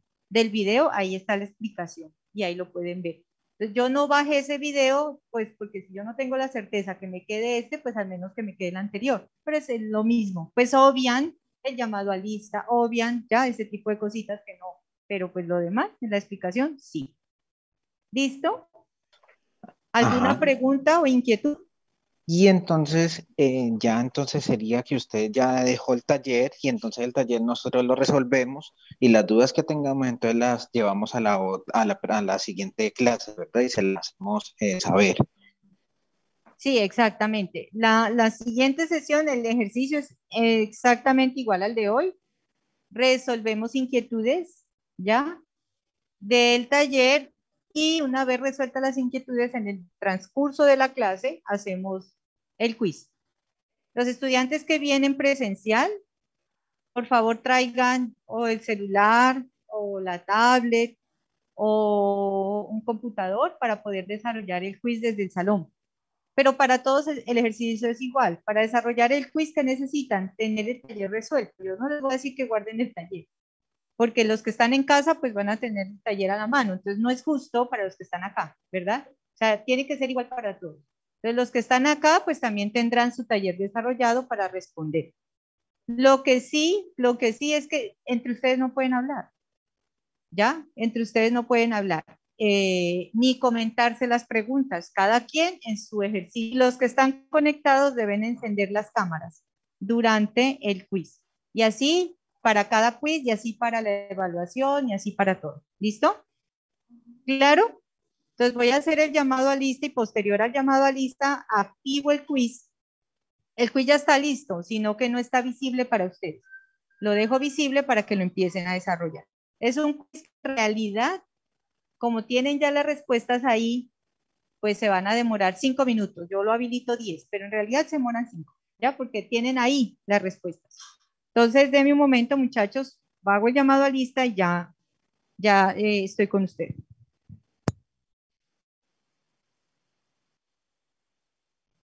video, ahí está la explicación y ahí lo pueden ver. Entonces yo no bajé ese video, pues porque si yo no tengo la certeza que me quede este, pues al menos que me quede el anterior, pero es lo mismo. Pues obvian el llamado a lista, obvian ya ese tipo de cositas que no, pero pues lo demás, en la explicación, sí. ¿Listo? ¿Alguna Ajá. pregunta o inquietud? Y entonces, ya entonces sería que usted ya dejó el taller y entonces el taller nosotros lo resolvemos y las dudas que tengamos entonces las llevamos a a la siguiente clase, ¿verdad? Y se las hacemos saber. Sí, exactamente. La siguiente sesión, el ejercicio es exactamente igual al de hoy. Resolvemos inquietudes, ¿ya? Del taller y una vez resueltas las inquietudes en el transcurso de la clase, hacemos el quiz. Los estudiantes que vienen presencial, por favor traigan o el celular o la tablet o un computador para poder desarrollar el quiz desde el salón. Pero para todos el ejercicio es igual. Para desarrollar el quiz que necesitan, tener el taller resuelto. Yo no les voy a decir que guarden el taller, porque los que están en casa pues van a tener el taller a la mano. Entonces no es justo para los que están acá, ¿verdad? O sea, tiene que ser igual para todos. Entonces los que están acá pues también tendrán su taller desarrollado para responder. Lo que sí es que entre ustedes no pueden hablar, ¿ya? Entre ustedes no pueden hablar, ni comentarse las preguntas. Cada quien en su ejercicio. Los que están conectados deben encender las cámaras durante el quiz. Y así para cada quiz, y así para la evaluación, y así para todo. ¿Listo? ¿Claro? Entonces voy a hacer el llamado a lista y posterior al llamado a lista activo el quiz. El quiz ya está listo, sino que no está visible para ustedes. Lo dejo visible para que lo empiecen a desarrollar. Es un quiz en realidad, como tienen ya las respuestas ahí, pues se van a demorar 5 minutos. Yo lo habilito 10, pero en realidad se demoran 5, ¿ya? Porque tienen ahí las respuestas. Entonces, denme un momento, muchachos, hago el llamado a lista y ya estoy con ustedes.